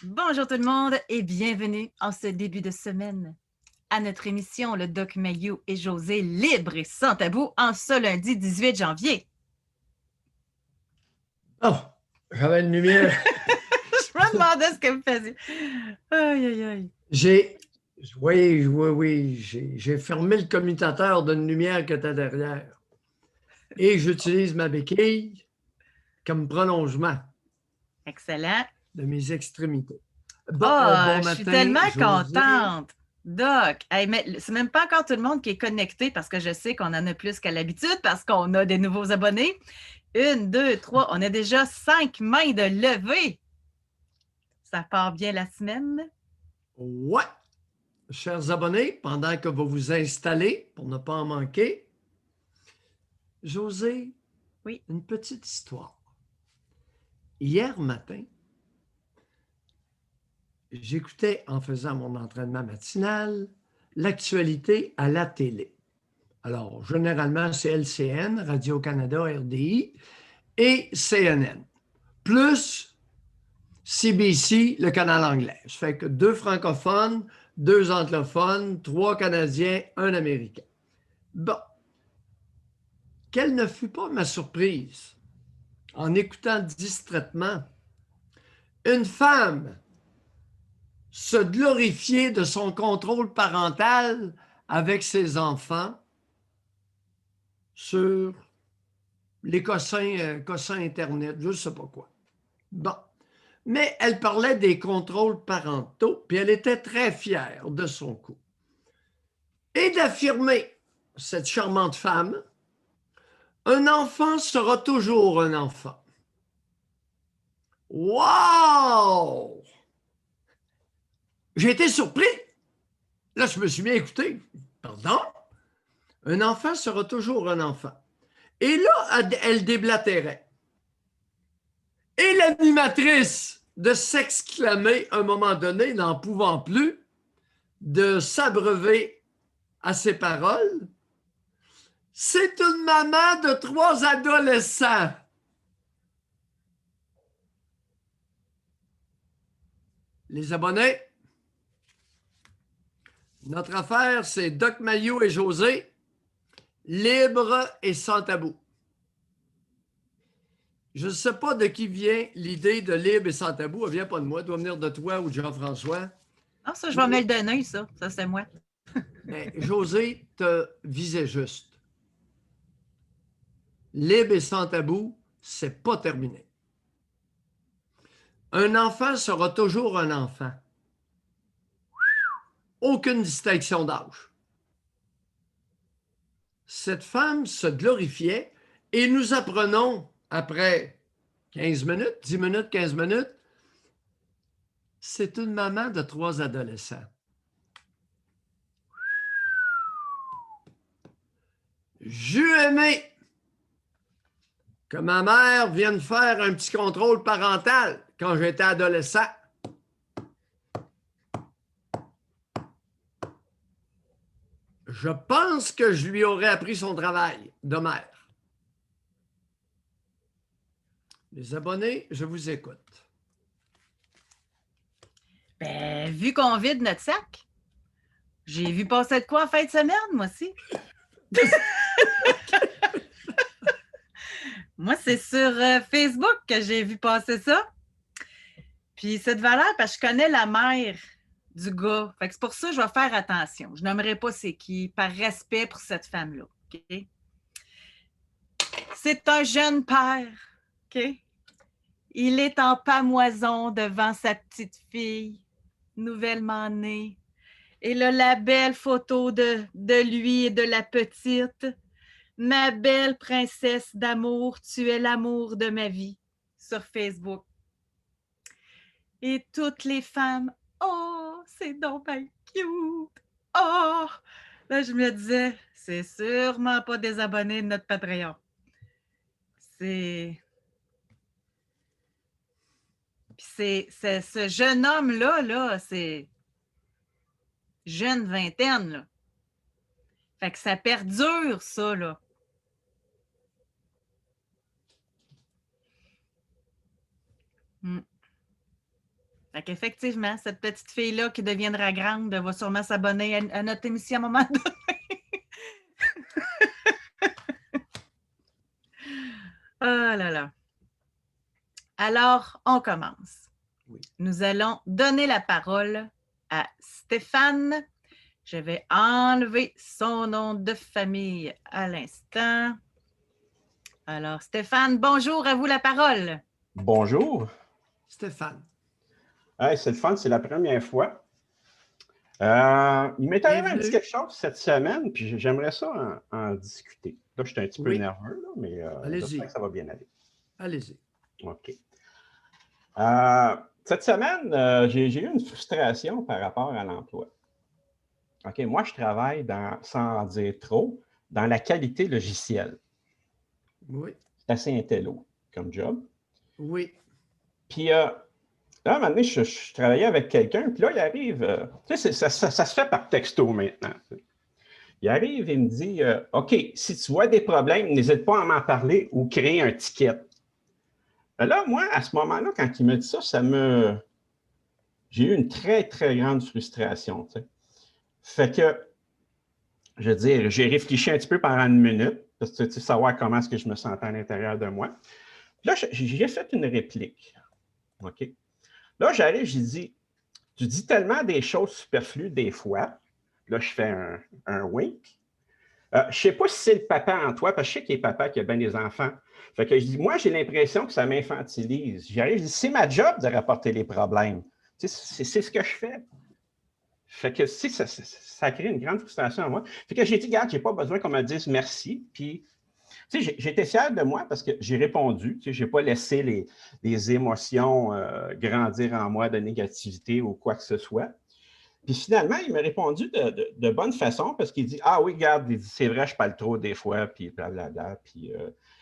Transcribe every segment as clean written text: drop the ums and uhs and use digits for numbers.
Bonjour tout le monde et bienvenue en ce début de semaine à notre émission Le Doc Mayou et José libre et sans tabou en ce lundi 18 janvier. Oh, j'avais une lumière. Je me demandais ce que vous faisiez. Aïe, aïe, aïe. J'ai fermé le commutateur d'une lumière qui était derrière. Et j'utilise ma béquille comme prolongement Excellent. de mes extrémités. Oh, Bon je suis matin, tellement José. contente. Doc, hey, mais c'est même pas encore tout le monde qui est connecté parce que je sais qu'on en a plus qu'à l'habitude parce qu'on a des nouveaux abonnés. 1, 2, 3, on a déjà 5 mains de levée. Ça part bien la semaine? Ouais, chers abonnés, pendant que vous vous installez pour ne pas en manquer, José, Oui. une petite histoire. Hier matin, j'écoutais en faisant mon entraînement matinal l'actualité à la télé. Alors, généralement, c'est LCN, Radio-Canada, RDI et CNN, plus CBC, le canal anglais. Ça fait que 2 francophones, 2 anglophones, 3 Canadiens, 1 Américain. Bon, quelle ne fut pas ma surprise en écoutant distraitement une femme se glorifier de son contrôle parental avec ses enfants sur les cossins Internet, je ne sais pas quoi. Bon. Mais elle parlait des contrôles parentaux, puis elle était très fière de son coup. Et d'affirmer, cette charmante femme, un enfant sera toujours un enfant. Wow! J'ai été surpris. Là, je me suis bien écouté. Pardon? Un enfant sera toujours un enfant. Et là, elle déblatérait. Et l'animatrice de s'exclamer à un moment donné, n'en pouvant plus, de s'abreuver à ses paroles. C'est une maman de 3 adolescents. Les abonnés, notre affaire, c'est Doc Mayou et José, libre et sans tabou. Je ne sais pas de qui vient l'idée de libre et sans tabou. Elle ne vient pas de moi. Elle doit venir de toi ou de Jean-François. Ah, ça, je vais me le donner, ça. Ça, c'est moi. Mais José te visait juste. Libre et sans tabou, c'est pas terminé. Un enfant sera toujours un enfant. Aucune distinction d'âge. Cette femme se glorifiait et nous apprenons, après 15 minutes, 10 minutes, 15 minutes, c'est une maman de 3 adolescents. J'eus aimé que ma mère vienne faire un petit contrôle parental quand j'étais adolescent. Je pense que je lui aurais appris son travail de mère. Les abonnés, je vous écoute. Ben, vu qu'on vide notre sac, j'ai vu passer de quoi en fin de semaine, moi aussi. Moi, c'est sur Facebook que j'ai vu passer ça. Puis c'est de valeur parce que je connais la mère du gars. Fait que c'est pour ça que je vais faire attention. Je nommerai pas c'est qui, par respect pour cette femme-là. OK? C'est un jeune père. OK? Il est en pamoison devant sa petite fille, nouvellement née. Et là, la belle photo de lui et de la petite. Ma belle princesse d'amour, tu es l'amour de ma vie sur Facebook. Et toutes les femmes, oh, c'est donc bien cute. Oh, là, je me disais, c'est sûrement pas des abonnés de notre Patreon. C'est ce jeune homme-là, là, c'est jeune vingtaine, là. Fait que ça perdure, ça, là. Fait qu'effectivement, cette petite fille-là qui deviendra grande va sûrement s'abonner à notre émission à un moment donné. Oh là là. Alors, on commence. Oui. Nous allons donner la parole à Stéphane. Je vais enlever son nom de famille à l'instant. Alors, Stéphane, bonjour, à vous la parole. Bonjour. Stéphane. Hey, c'est le fun, c'est la première fois. Il m'est arrivé un petit quelque chose cette semaine, puis j'aimerais ça en discuter. Là, je suis un petit peu nerveux, là, mais j'espère que ça va bien aller. Allez-y. OK. Cette semaine, j'ai eu une frustration par rapport à l'emploi. OK, moi, je travaille sans en dire trop, dans la qualité logicielle. Oui. C'est assez intello comme job. Oui. Puis, là, à un moment donné, je travaillais avec quelqu'un, puis là, il arrive, tu sais, ça se fait par texto maintenant. Il arrive et me dit, OK, si tu vois des problèmes, n'hésite pas à m'en parler ou créer un ticket. Là, moi, à ce moment-là, quand il me dit ça, j'ai eu une très, très grande frustration. Tu sais. Fait que, je veux dire, j'ai réfléchi un petit peu pendant une minute, parce que tu sais, savoir comment est-ce que je me sentais à l'intérieur de moi. Là, j'ai fait une réplique. OK? Là, j'arrive, j'ai dit, tu dis tellement des choses superflues des fois. Là, je fais un wink. Je ne sais pas si c'est le papa en toi, parce que je sais qu'il est papa, qu'il a bien des enfants. Fait que je dis, moi, j'ai l'impression que ça m'infantilise. J'arrive, je dis, c'est ma job de rapporter les problèmes. Tu sais, c'est ce que je fais. Fait que si ça crée une grande frustration en moi. Fait que j'ai dit, regarde, je n'ai pas besoin qu'on me dise merci. Puis, tu sais, j'étais fier de moi parce que j'ai répondu. Tu sais, je n'ai pas laissé les émotions grandir en moi de négativité ou quoi que ce soit. Puis finalement, il m'a répondu de bonne façon parce qu'il dit, ah oui, regarde, c'est vrai, je parle trop des fois, puis blablabla. Puis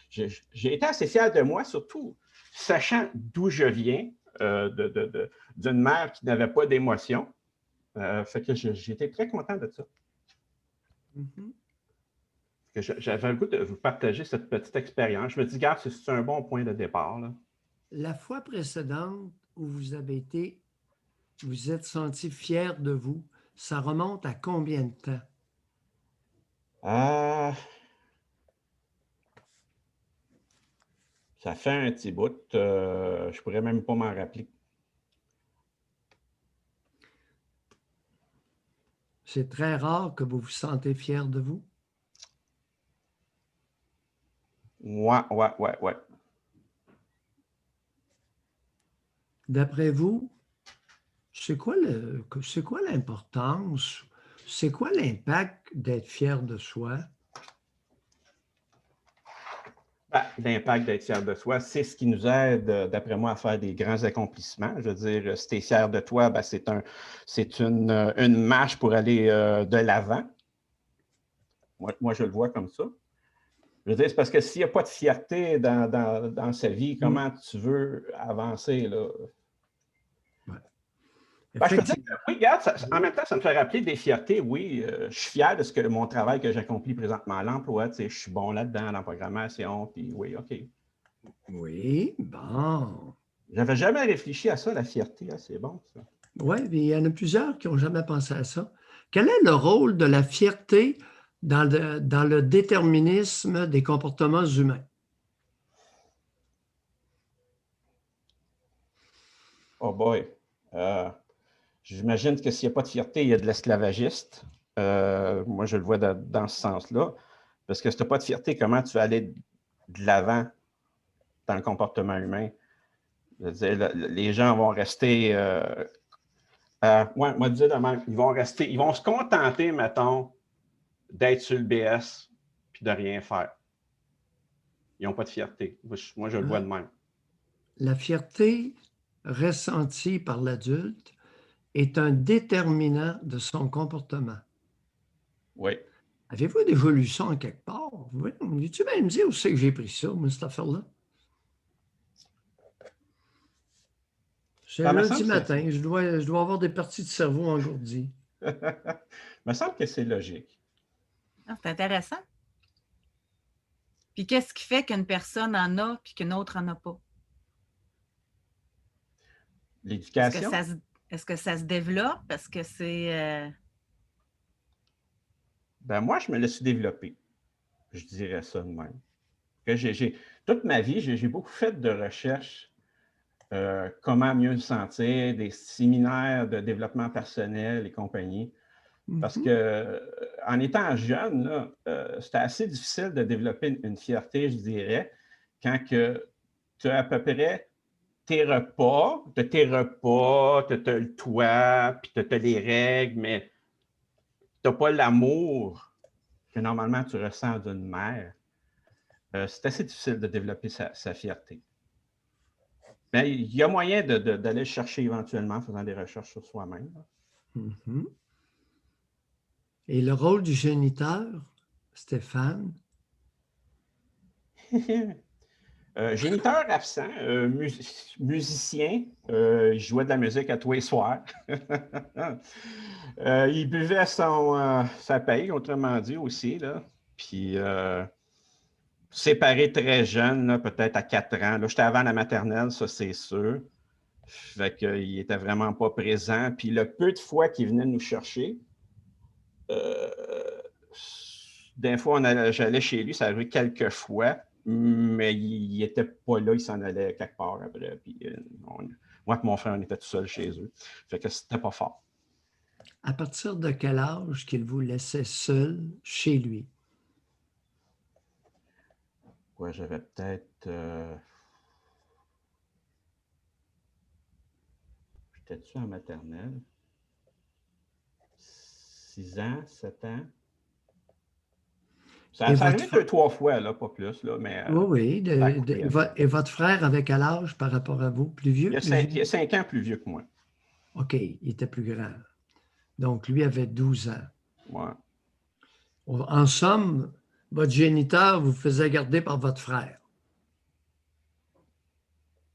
j'ai été assez fier de moi, surtout sachant d'où je viens, d'une mère qui n'avait pas d'émotion. Fait que j'étais très content de ça. J'avais le goût de vous partager cette petite expérience. Je me dis, regarde, c'est un bon point de départ. Là. La fois précédente où vous êtes senti fier de vous, ça remonte à combien de temps? Ça fait un petit bout. Je ne pourrais même pas m'en rappeler. C'est très rare que vous vous sentez fier de vous? Ouais. D'après vous, c'est quoi l'importance? C'est quoi l'impact d'être fier de soi? L'impact d'être fier de soi, c'est ce qui nous aide, d'après moi, à faire des grands accomplissements. Je veux dire, si tu es fier de toi, c'est une marche pour aller de l'avant. Moi, je le vois comme ça. Je veux dire, c'est parce que s'il n'y a pas de fierté dans sa vie, comment tu veux avancer, là? Je peux dire que, oui, regarde, en même temps, ça me fait rappeler des fiertés. Oui, je suis fier de mon travail que j'accomplis présentement à l'emploi. Tu sais, je suis bon là-dedans, dans la programmation, puis oui, OK. Oui, bon. J'avais jamais réfléchi à ça, la fierté. Hein, c'est bon, ça. Oui, il y en a plusieurs qui n'ont jamais pensé à ça. Quel est le rôle de la fierté dans le déterminisme des comportements humains? Oh boy. J'imagine que s'il n'y a pas de fierté, il y a de l'esclavagiste. Moi, je le vois dans ce sens-là. Parce que si tu n'as pas de fierté, comment tu vas aller de l'avant dans le comportement humain? Je veux dire, les gens vont rester... moi, je disais demain, ils vont se contenter, mettons, d'être sur le BS puis de rien faire. Ils n'ont pas de fierté. Moi, je le vois de même. La fierté ressentie par l'adulte est un déterminant de son comportement. Oui. Avez-vous déjà lu ça en quelque part? Oui. Tu vas me dire où c'est que j'ai pris ça, moi, cette affaire-là? C'est lundi matin. Je dois avoir des parties de cerveau engourdies. Il me semble que c'est logique. C'est intéressant. Puis qu'est-ce qui fait qu'une personne en a puis qu'une autre n'en a pas? L'éducation? Est-ce que ça se développe? Est-ce que c'est... Ben moi, je me le suis développé. Je dirais ça de même. Toute ma vie, j'ai beaucoup fait de recherches, comment mieux se sentir, des séminaires de développement personnel et compagnie. Parce que en étant jeune, là, c'était assez difficile de développer une fierté, je dirais, quand tu as à peu près tes repas, tu as le toit, puis tu as les règles, mais tu n'as pas l'amour que normalement tu ressens d'une mère. C'est assez difficile de développer sa fierté. Mais il y a moyen d'aller le chercher éventuellement en faisant des recherches sur soi-même. Et le rôle du géniteur, Stéphane? Géniteur absent, musicien, il jouait de la musique à tous les soirs. Il buvait sa paye, autrement dit aussi. Là. Puis séparé très jeune, peut-être à 4 ans. J'étais avant la maternelle, ça c'est sûr. Fait qu'il n'était vraiment pas présent. Puis le peu de fois qu'il venait nous chercher, des fois, j'allais chez lui, ça arrivait quelques fois, mais il n'était pas là, il s'en allait quelque part après. Puis, moi et mon frère, on était tout seuls chez eux. Fait que c'était pas fort. À partir de quel âge qu'il vous laissait seul chez lui? Ouais, j'avais peut-être... J'étais-tu en maternelle? 6 ans, 7 ans? Ça arrivait 2-3 fois, là, pas plus. Là, mais, oui. Et votre frère avait quel âge par rapport à vous? Plus vieux? Il y a 5 ans plus vieux que moi. OK, il était plus grand. Donc, lui avait 12 ans. Ouais. En somme, votre géniteur vous faisait garder par votre frère.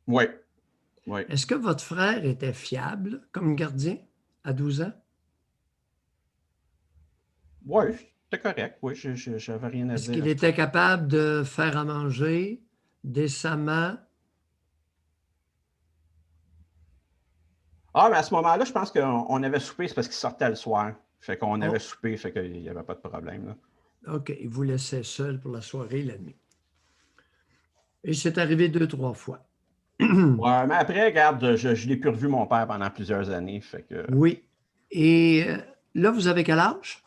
Oui. Est-ce que votre frère était fiable comme gardien à 12 ans? Oui, c'était correct. Oui, je n'avais rien à dire. Est-ce qu'il était capable de faire à manger décemment? Ah, mais à ce moment-là, je pense qu'on avait soupé, c'est parce qu'il sortait le soir. Fait qu'on avait soupé, fait qu'il n'y avait pas de problème. Là. OK, il vous laissait seul pour la soirée et la nuit. Et c'est arrivé 2-3 fois. Ouais, mais après, regarde, je n'ai plus revu mon père pendant plusieurs années. Fait que... Oui. Et là, vous avez quel âge?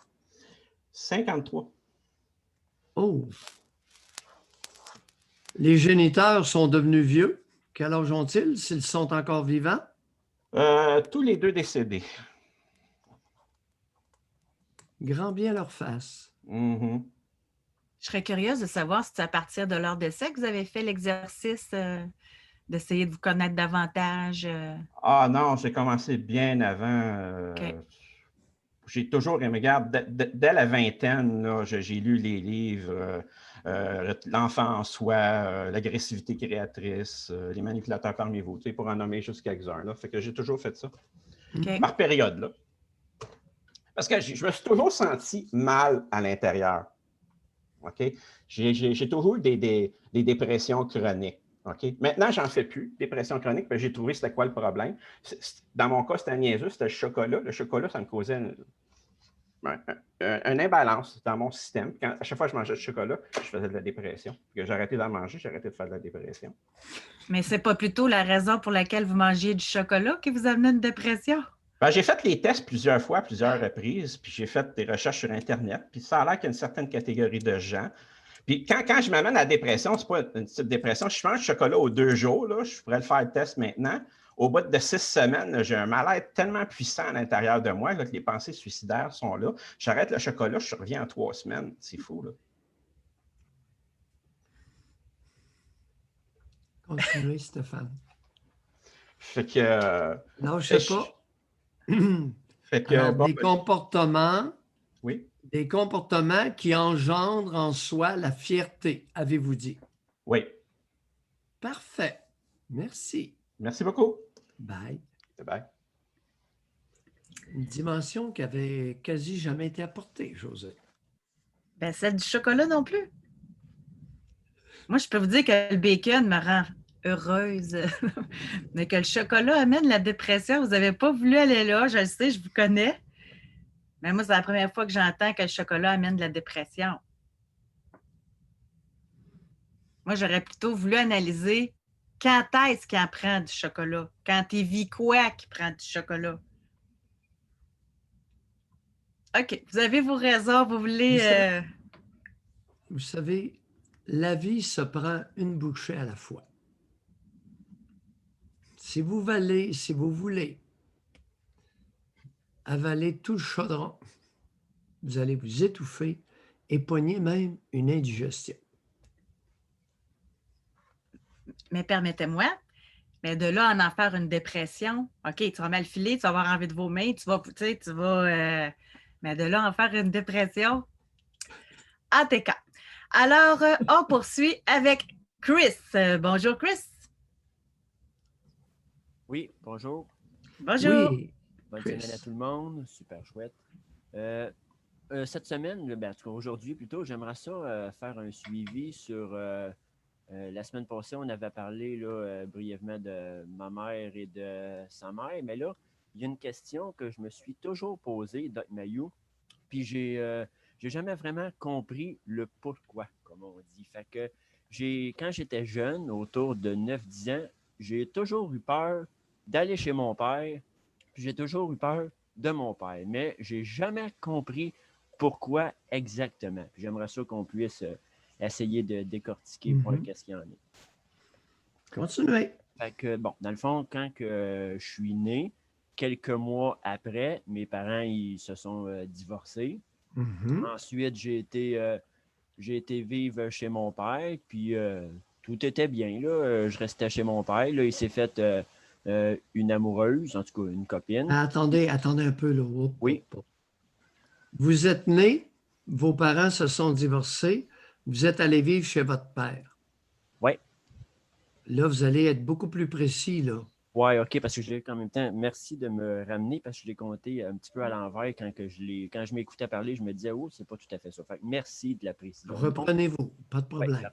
53. Oh! Les géniteurs sont devenus vieux. Quel âge ont-ils, s'ils sont encore vivants? Tous les deux décédés. Grand bien leur face. Je serais curieuse de savoir si c'est à partir de leur décès que vous avez fait l'exercice d'essayer de vous connaître davantage. Ah non, j'ai commencé bien avant. Okay. J'ai toujours aimé, regarde, dès la vingtaine, j'ai lu les livres L'enfant en soi, l'agressivité créatrice, les manipulateurs parmi vous, pour en nommer juste quelques-uns. Fait que j'ai toujours fait ça. Okay. Par période, là. Parce que je me suis toujours senti mal à l'intérieur. OK? J'ai toujours eu des dépressions chroniques. OK? Maintenant, j'en fais plus, dépression chronique, j'ai trouvé c'était quoi le problème. Dans mon cas, c'était niaiseux, c'était le chocolat. Le chocolat, ça me causait une imbalance dans mon système. À chaque fois que je mangeais du chocolat, je faisais de la dépression. J'ai arrêté d'en manger, j'ai arrêté de faire de la dépression. Mais c'est pas plutôt la raison pour laquelle vous mangiez du chocolat qui vous amenait une dépression? Ben, j'ai fait les tests plusieurs fois, plusieurs reprises, puis j'ai fait des recherches sur Internet, puis ça a l'air qu'il y a une certaine catégorie de gens. Puis quand je m'amène à la dépression, c'est pas une petite dépression. Je mange du chocolat aux 2 jours, là, je pourrais le faire le test maintenant. Au bout de 6 semaines, j'ai un mal-être tellement puissant à l'intérieur de moi là, que les pensées suicidaires sont là. J'arrête le chocolat, je reviens en 3 semaines. C'est fou, là. Continuez, Stéphane. Fait que... non, je ne sais pas. Fait que, alors, des comportements... Oui. Des comportements qui engendrent en soi la fierté, avez-vous dit? Oui. Parfait. Merci. Merci beaucoup. Bye. Bye. Une dimension qui avait quasi jamais été apportée, José. Ben, celle du chocolat non plus. Moi, je peux vous dire que le bacon me rend heureuse, mais que le chocolat amène la dépression. Vous n'avez pas voulu aller là, je le sais, je vous connais. Mais moi, c'est la première fois que j'entends que le chocolat amène de la dépression. Moi, j'aurais plutôt voulu analyser quand est-ce qu'il en prend du chocolat? Quand il vit quoi qui prend du chocolat? OK, vous avez vos raisons, vous voulez... Vous savez, la vie se prend une bouchée à la fois. Si vous voulez avaler tout le chaudron, vous allez vous étouffer et pogner même une indigestion. Mais permettez-moi, mais de là à en faire une dépression, OK, tu vas mal filer, tu vas avoir envie de vomir, mais de là à en faire une dépression, en tes cas. Alors, on poursuit avec Chris. Bonjour, Chris. Oui, bonjour. Bonjour. Oui, Bonne Chris. semaine à tout le monde. Super chouette. Cette semaine, en tout cas aujourd'hui plutôt, j'aimerais ça faire un suivi sur... la semaine passée, on avait parlé là, brièvement de ma mère et de sa mère, mais là, il y a une question que je me suis toujours posée, Doc Mayou, puis j'ai jamais vraiment compris le pourquoi, comme on dit. Fait que quand j'étais jeune, autour de 9-10 ans, j'ai toujours eu peur d'aller chez mon père, puis j'ai toujours eu peur de mon père, mais j'ai jamais compris pourquoi exactement. Puis j'aimerais ça qu'on puisse essayer de décortiquer pour qu'est-ce qu'il y en a. Continuez. Fait que, bon, dans le fond, quand que je suis né, quelques mois après, mes parents ils se sont divorcés. Ensuite, j'ai été vivre chez mon père, puis tout était bien. Là. Je restais chez mon père. Là, il s'est fait une amoureuse, en tout cas une copine. Attendez un peu. Là. Oui. Vous êtes né, vos parents se sont divorcés, vous êtes allé vivre chez votre père. Oui. Là, vous allez être beaucoup plus précis, là. Oui, OK, parce que je l'ai en même temps. Merci de me ramener parce que je l'ai compté un petit peu à l'envers quand je m'écoutais parler, je me disais, oh, c'est pas tout à fait ça. Fait que merci de la précision. Reprenez-vous, pas de problème. Oui,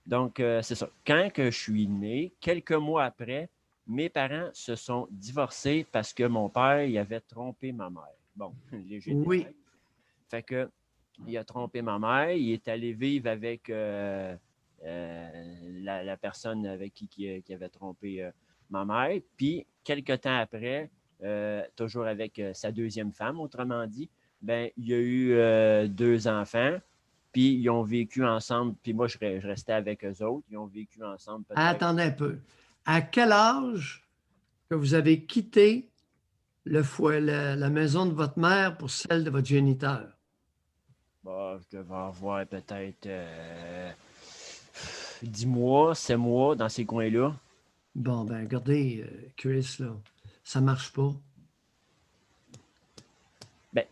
donc, c'est ça. Quand que je suis né, quelques mois après, mes parents se sont divorcés parce que mon père il avait trompé ma mère. Bon, léger Oui. détail. Fait que il a trompé ma mère, il est allé vivre avec la personne avec qui avait trompé ma mère. Puis, quelques temps après, toujours avec sa deuxième femme, autrement dit, ben, il y a eu 2 enfants. Puis, ils ont vécu ensemble. Puis, moi, je restais avec eux autres. Ils ont vécu ensemble peut-être. Attendez un peu. À quel âge que vous avez quitté la maison de votre mère pour celle de votre géniteur? Bah, je devais avoir peut-être 10 mois, 7 mois dans ces coins-là. Bon, ben regardez, Chris, là, ça ne marche pas. Ben,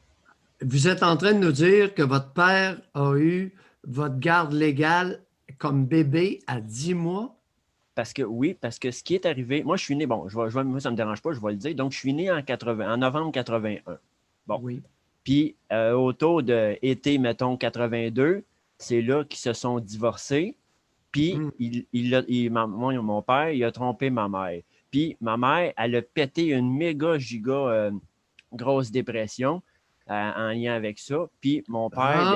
vous êtes en train de nous dire que votre père a eu votre garde légale comme bébé à 10 mois? Parce que ce qui est arrivé, moi je suis né, bon, moi ça ne me dérange pas, je vais le dire, donc je suis né en novembre 81. Bon. Oui. Puis autour de été, mettons, 82, c'est là qu'ils se sont divorcés. Puis mon père, il a trompé ma mère. Puis ma mère, elle a pété une méga giga grosse dépression en lien avec ça. Puis mon père...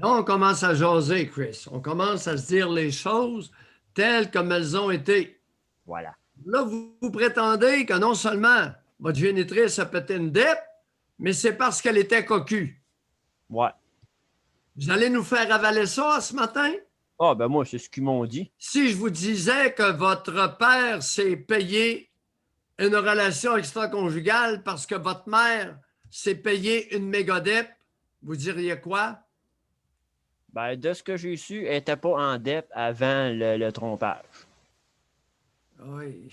Là, on commence à jaser, Chris. On commence à se dire les choses telles comme elles ont été. Voilà. Là, vous prétendez que non seulement votre génitrice a pété une dette, mais c'est parce qu'elle était cocu. Ouais. Vous allez nous faire avaler ça ce matin? Ah, ben moi, c'est ce qu'ils m'ont dit. Si je vous disais que votre père s'est payé une relation extra-conjugale parce que votre mère s'est payé une méga-dette, vous diriez quoi? Ben, de ce que j'ai su, elle n'était pas en dette avant le trompage. Oui,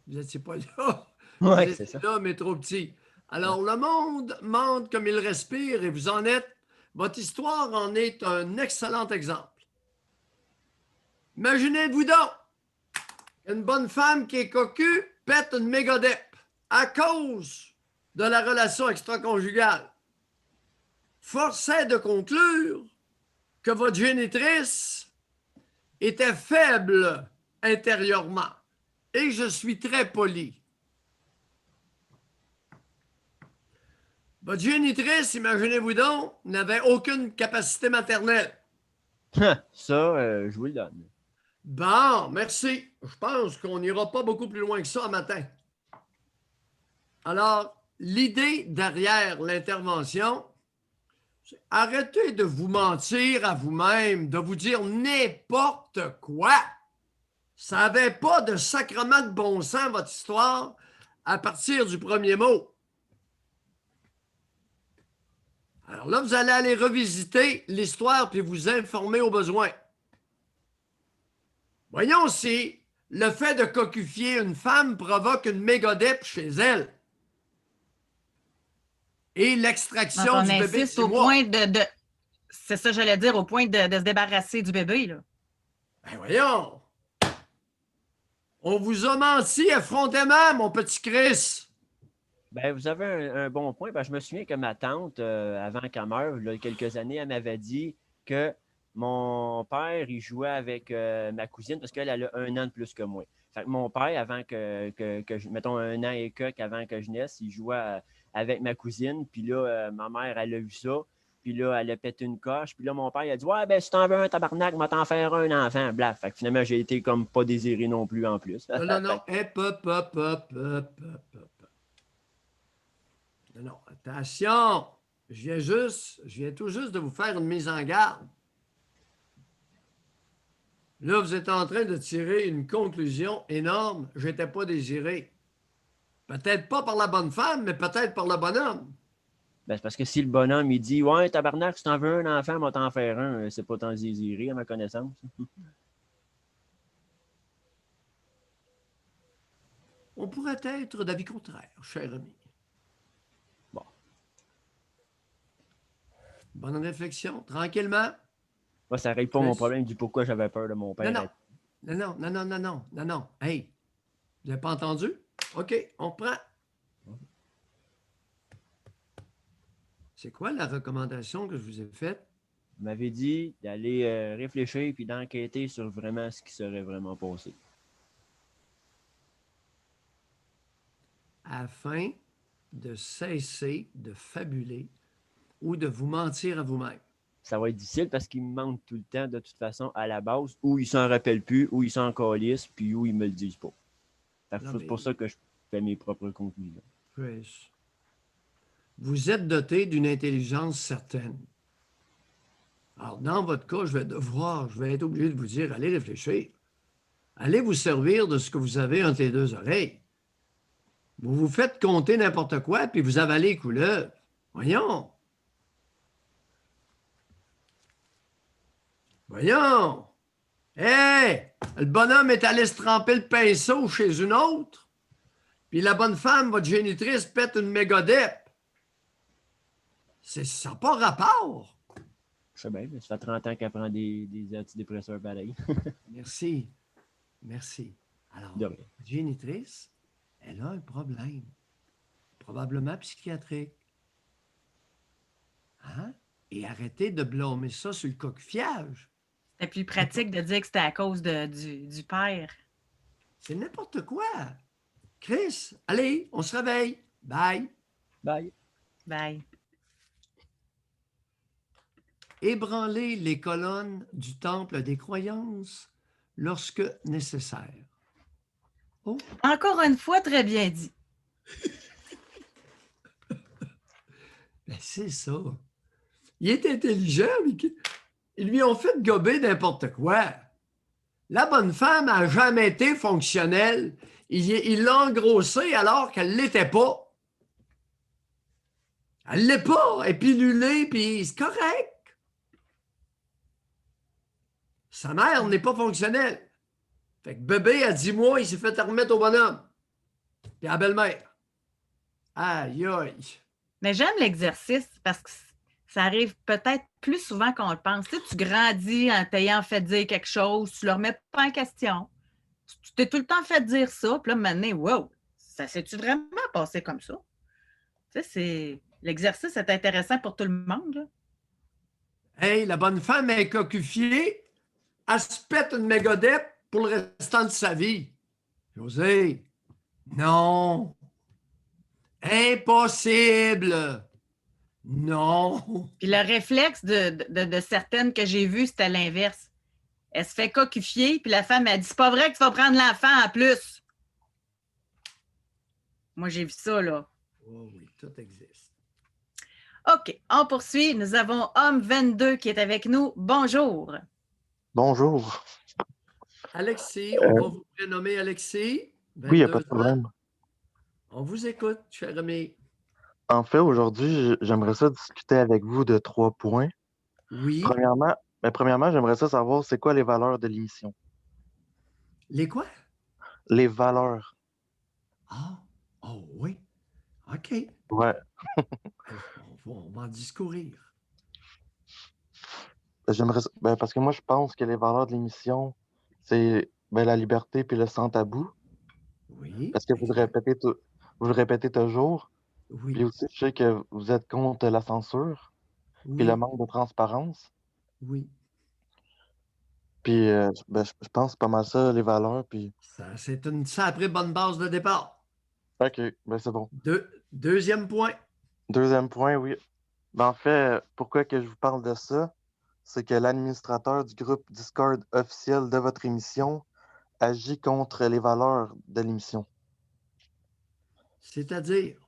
vous n'étiez pas là. Oui, vous c'est ça. étiez là, mais trop petit. Alors, le monde monte comme il respire et vous en êtes. Votre histoire en est un excellent exemple. Imaginez-vous donc, une bonne femme qui est cocu pète une méga-dette à cause de la relation extra-conjugale. Force est de conclure que votre génitrice était faible intérieurement et je suis très poli. Votre génitrice, imaginez-vous donc, n'avait aucune capacité maternelle. Ça, je vous le donne. Bon, merci. Je pense qu'on n'ira pas beaucoup plus loin que ça un matin. Alors, l'idée derrière l'intervention, c'est arrêtez de vous mentir à vous-même, de vous dire n'importe quoi. Ça n'avait pas de sacrement de bon sens, votre histoire, à partir du premier mot. Alors là, vous allez aller revisiter l'histoire puis vous informer au besoin. Voyons si le fait de cocufier une femme provoque une mégodep chez elle. Et l'extraction Donc, du on bébé de insiste 6 au mois. point de... C'est ça, j'allais dire, au point de se débarrasser du bébé, là. Ben voyons! On vous a menti effrontément, mon petit Chris! Ben, vous avez un bon point. Ben, je me souviens que ma tante, avant qu'elle meure, il y a quelques années, elle m'avait dit que mon père, il jouait avec ma cousine parce qu'elle a 1 an de plus que moi. Fait que mon père, avant mettons 1 an et quelques avant que je naisse, il jouait avec ma cousine. Puis là, ma mère, elle a vu ça. Puis là, elle a pété une coche. Puis là, mon père, il a dit « Ouais, ben, si t'en veux un tabarnak, moi t'en faire un enfant. » Blaf. Fait que finalement, j'ai été comme pas désiré non plus en plus. Non, non, non. Hop. Non, attention! Je viens tout juste de vous faire une mise en garde. Là, vous êtes en train de tirer une conclusion énorme. Je n'étais pas désiré. Peut-être pas par la bonne femme, mais peut-être par le bonhomme. Ben, c'est parce que si le bonhomme, il dit « Ouais, tabarnak, si t'en veux un enfant, moi t'en faire un. » C'est pas tant désiré, à ma connaissance. On pourrait être d'avis contraire, cher ami. Bon. Bonne réflexion, tranquillement. Moi, ça règle pas mon problème du pourquoi j'avais peur de mon père. Non. Hey, vous n'avez pas entendu? OK, on prend. C'est quoi la recommandation que je vous ai faite? Vous m'avez dit d'aller réfléchir puis d'enquêter sur vraiment ce qui serait vraiment passé. Afin de cesser de fabuler ou de vous mentir à vous-même. Ça va être difficile parce qu'il me manque tout le temps, de toute façon, à la base, ou ils s'en rappellent plus, ou ils s'en calissent, puis où ils me le disent pas. C'est pour ça que je fais mes propres conclusions. Chris, vous êtes doté d'une intelligence certaine. Alors, dans votre cas, je vais être obligé de vous dire, allez réfléchir. Allez vous servir de ce que vous avez entre les deux oreilles. Vous vous faites compter n'importe quoi, puis vous avalez les couleuvres. Voyons. Hé! Le bonhomme est allé se tremper le pinceau chez une autre. Puis la bonne femme, votre génitrice, pète une mégodep. Ça n'a pas rapport. Je sais bien, mais ça fait 30 ans qu'elle prend des antidépresseurs pareils. Merci. Alors, De rien. votre génitrice, elle a un problème. Probablement psychiatrique. Hein? Et arrêtez de blâmer ça sur le coquillage. C'était plus pratique de dire que c'était à cause du père. C'est n'importe quoi. Chris, allez, on se réveille. Bye. Bye. Bye. Ébranler les colonnes du temple des croyances lorsque nécessaire. Oh. Encore une fois, très bien dit. Ben c'est ça. Il est intelligent, mais ils lui ont fait gober n'importe quoi. La bonne femme n'a jamais été fonctionnelle. Il l'a engrossée alors qu'elle ne l'était pas. Elle ne l'est pas. Elle est pilulée, puis c'est correct. Sa mère n'est pas fonctionnelle. Fait que bébé, à 10 mois, il s'est fait remettre au bonhomme. Puis à la belle-mère. Aïe, aïe. Mais j'aime l'exercice parce que ça arrive peut-être plus souvent qu'on le pense. Tu sais, tu grandis en t'ayant fait dire quelque chose, tu ne le remets pas en question. Tu t'es tout le temps fait dire ça, puis là, maintenant, wow, ça s'est-tu vraiment passé comme ça? Tu sais, l'exercice est intéressant pour tout le monde, là. Hey, la bonne femme est cocufiée. elle se pète une mégodette pour le restant de sa vie. José, non. Impossible. Non. Puis le réflexe de certaines que j'ai vues, c'était l'inverse. Elle se fait coquifier, puis la femme, elle dit, c'est pas vrai que tu vas prendre l'enfant en plus. Moi, j'ai vu ça, là. Oh oui, tout existe. OK, on poursuit. Nous avons Homme 22 qui est avec nous. Bonjour. Bonjour. Alexis, on va vous prénommer Alexis. Oui, il n'y a pas 22 de ans. problème. On vous écoute, cher ami. En fait, aujourd'hui, j'aimerais ça discuter avec vous de 3 points. Oui. Premièrement, j'aimerais ça savoir c'est quoi les valeurs de l'émission. Les quoi? Les valeurs. Ah, oh oui. OK. Ouais. On va en discourir. Parce que moi, je pense que les valeurs de l'émission, c'est la liberté puis le sans tabou. Oui. Parce que vous le répétez toujours. Oui. Puis aussi, je sais que vous êtes contre la censure puis Oui. le manque de transparence. Oui. Puis je pense pas mal ça, les valeurs. Puis... C'est une sacrée bonne base de départ. OK, c'est bon. Deuxième point. Deuxième point, oui. En fait, pourquoi que je vous parle de ça, c'est que l'administrateur du groupe Discord officiel de votre émission agit contre les valeurs de l'émission. C'est-à-dire?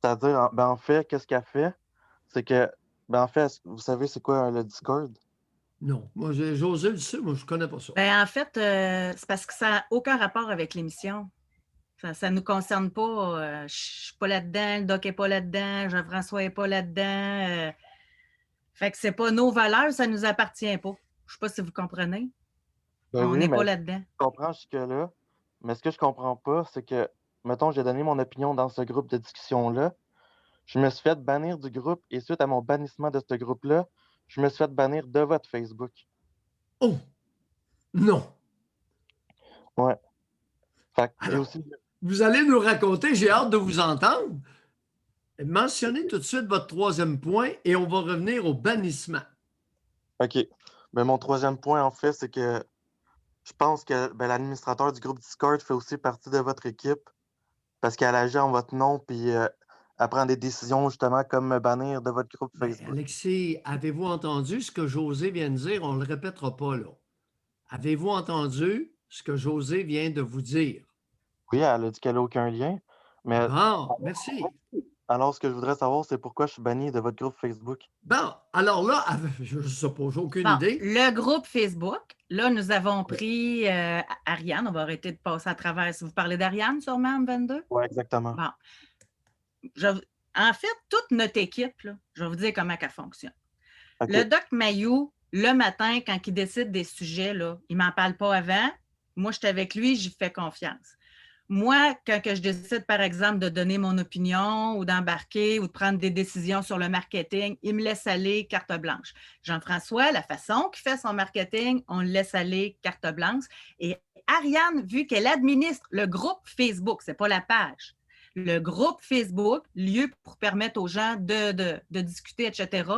C'est-à-dire, en fait, qu'est-ce qu'elle fait? C'est que, en fait, vous savez c'est quoi le Discord? Non. Moi, José le sait, moi, je ne connais pas ça. Ben, en fait, c'est parce que ça n'a aucun rapport avec l'émission. Ça ne nous concerne pas. Je ne suis pas là-dedans, le doc n'est pas là-dedans, Jean-François n'est pas là-dedans. Fait que c'est pas nos valeurs, ça ne nous appartient pas. Je ne sais pas si vous comprenez. On Oui, n'est mais pas là-dedans. je comprends jusque-là. Mais ce que je comprends pas, c'est que, mettons, j'ai donné mon opinion dans ce groupe de discussion-là. Je me suis fait bannir du groupe et suite à mon bannissement de ce groupe-là, je me suis fait bannir de votre Facebook. Oh! Non! Ouais. Fait que, et Alors, aussi, vous allez nous raconter, j'ai hâte de vous entendre. Mentionnez tout de suite votre troisième point et on va revenir au bannissement. OK. Mais mon troisième point, en fait, c'est que je pense que l'administrateur du groupe Discord fait aussi partie de votre équipe parce qu'elle agit en votre nom puis elle prend des décisions justement comme me bannir de votre groupe Ben, Facebook. Alexis, avez-vous entendu ce que José vient de dire? On ne le répétera pas, là. Avez-vous entendu ce que José vient de vous dire? Oui, elle a dit qu'elle n'a aucun lien. Mais Bon, merci. alors, ce que je voudrais savoir, c'est pourquoi je suis banni de votre groupe Facebook. Bon, alors là, je ne sais pas, j'ai aucune Bon, idée. le groupe Facebook, là, nous avons pris Ariane. On va arrêter de passer à travers. Si vous parlez d'Ariane, sûrement, M22? Oui, exactement. Bon. En fait, toute notre équipe, là, je vais vous dire comment elle fonctionne. OK. Le doc Mayou, le matin, quand il décide des sujets, là, il ne m'en parle pas avant. Moi, je suis avec lui, j'y fais confiance. Moi, quand je décide, par exemple, de donner mon opinion ou d'embarquer ou de prendre des décisions sur le marketing, il me laisse aller carte blanche. Jean-François, la façon qu'il fait son marketing, on le laisse aller carte blanche. Et Ariane, vu qu'elle administre le groupe Facebook, ce n'est pas la page, le groupe Facebook, lieu pour permettre aux gens de discuter, etc.,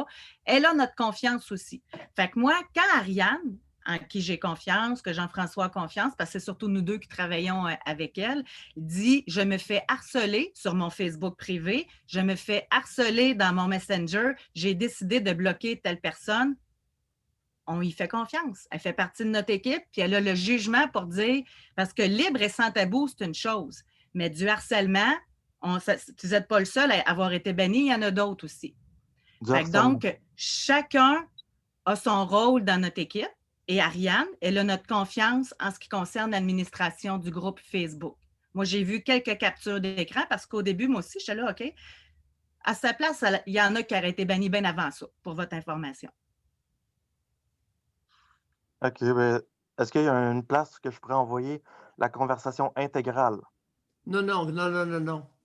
elle a notre confiance aussi. Fait que moi, quand Ariane, en qui j'ai confiance, que Jean-François a confiance, parce que c'est surtout nous deux qui travaillons avec elle, dit « Je me fais harceler sur mon Facebook privé, je me fais harceler dans mon Messenger, j'ai décidé de bloquer telle personne. » On y fait confiance. Elle fait partie de notre équipe, puis elle a le jugement pour dire, parce que libre et sans tabou, c'est une chose, mais du harcèlement, vous n'êtes pas le seul à avoir été banni, il y en a d'autres aussi. Donc, chacun a son rôle dans notre équipe. Et Ariane, elle a notre confiance en ce qui concerne l'administration du groupe Facebook. Moi, j'ai vu quelques captures d'écran parce qu'au début, moi aussi, j'étais là, OK. À sa place, il y en a qui auraient été bannis bien avant ça, pour votre information. OK. Est-ce qu'il y a une place que je pourrais envoyer la conversation intégrale? Non.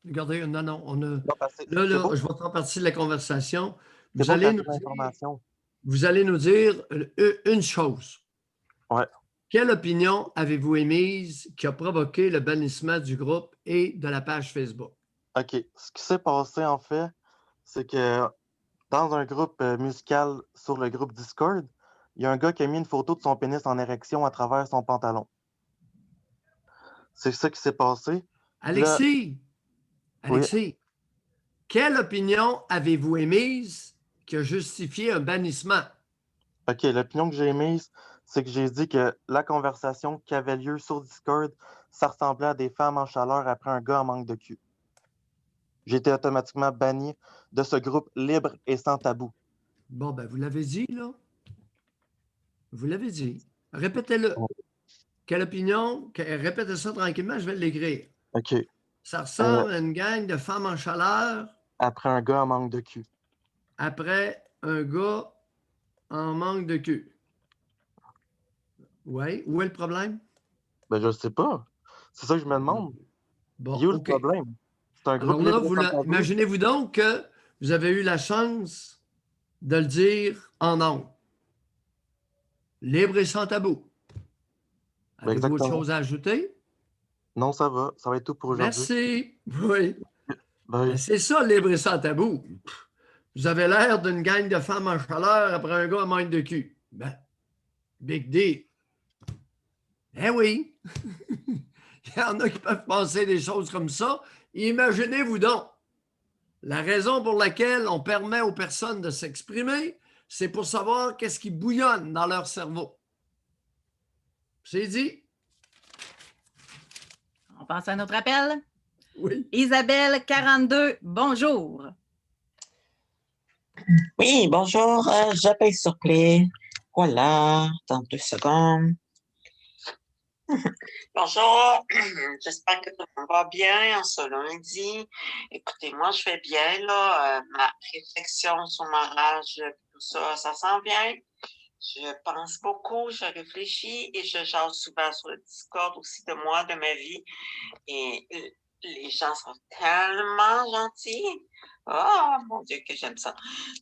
Regardez, non. Là, bon. je vais faire partie de la conversation. Vous allez nous dire une chose. Ouais. Quelle opinion avez-vous émise qui a provoqué le bannissement du groupe et de la page Facebook? OK. Ce qui s'est passé, en fait, c'est que dans un groupe musical sur le groupe Discord, il y a un gars qui a mis une photo de son pénis en érection à travers son pantalon. C'est ça qui s'est passé. Là, Alexis, oui, quelle opinion avez-vous émise qui a justifié un bannissement? OK, l'opinion que j'ai émise, c'est que j'ai dit que la conversation qui avait lieu sur Discord, ça ressemblait à des femmes en chaleur après un gars en manque de cul. J'ai été automatiquement banni de ce groupe libre et sans tabou. Bon, ben, vous l'avez dit, là. Vous l'avez dit. Répétez-le. Quelle opinion? Répétez ça tranquillement, je vais l'écrire. OK. Ça ressemble à une gang de femmes en chaleur Après un gars en manque de cul. après un gars en manque de cul. Oui, où est le problème? Ben, je ne sais pas. C'est ça que je me demande. Bon, Il est où le OK. problème? C'est un groupe Alors là, libre et sans tabou. imaginez-vous donc que vous avez eu la chance de le dire en ondes. Libre et sans tabou. Ben, Avez-vous autre exactement. chose à ajouter? Non, ça va. Ça va être tout pour aujourd'hui. Merci. Oui. Bye. Ben, c'est ça, libre et sans tabou. Vous avez l'air d'une gang de femmes en chaleur après un gars en manque de cul. Ben, big deal. Eh oui. Il y en a qui peuvent penser des choses comme ça. Imaginez-vous donc. La raison pour laquelle on permet aux personnes de s'exprimer, c'est pour savoir qu'est-ce qui bouillonne dans leur cerveau. C'est dit? On passe à notre appel. Oui. Isabelle, 42, bonjour. Oui, bonjour, j'appelle sur Play. Voilà, dans 2 secondes. Bonjour, j'espère que tout le monde va bien en ce lundi. Écoutez, moi, je vais bien, là. Ma réflexion sur ma rage, tout ça, ça sent bien. Je pense beaucoup, je réfléchis et je jase souvent sur le Discord aussi de moi, de ma vie. Et les gens sont tellement gentils. Oh, mon Dieu, que j'aime ça.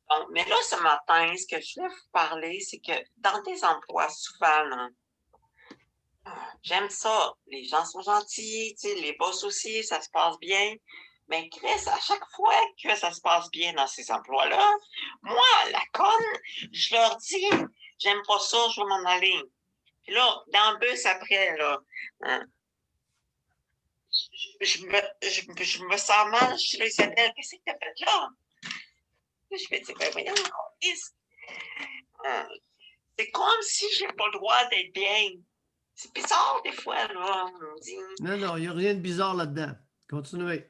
Bon, mais là, ce matin, ce que je voulais vous parler, c'est que dans des emplois, souvent, là, j'aime ça. Les gens sont gentils, tu sais, les boss aussi, ça se passe bien. Mais Chris, à chaque fois que ça se passe bien dans ces emplois-là, moi, la conne, je leur dis, j'aime pas ça, je veux m'en aller. Puis là, dans le bus après, là, hein, je me sens mal, je suis là, Isabelle, qu'est-ce que t'as fait là? Je me dis, ben voyons, c'est comme si j'ai pas le droit d'être bien. C'est bizarre des fois, là. On dit. Non, il n'y a rien de bizarre là-dedans. Continuez.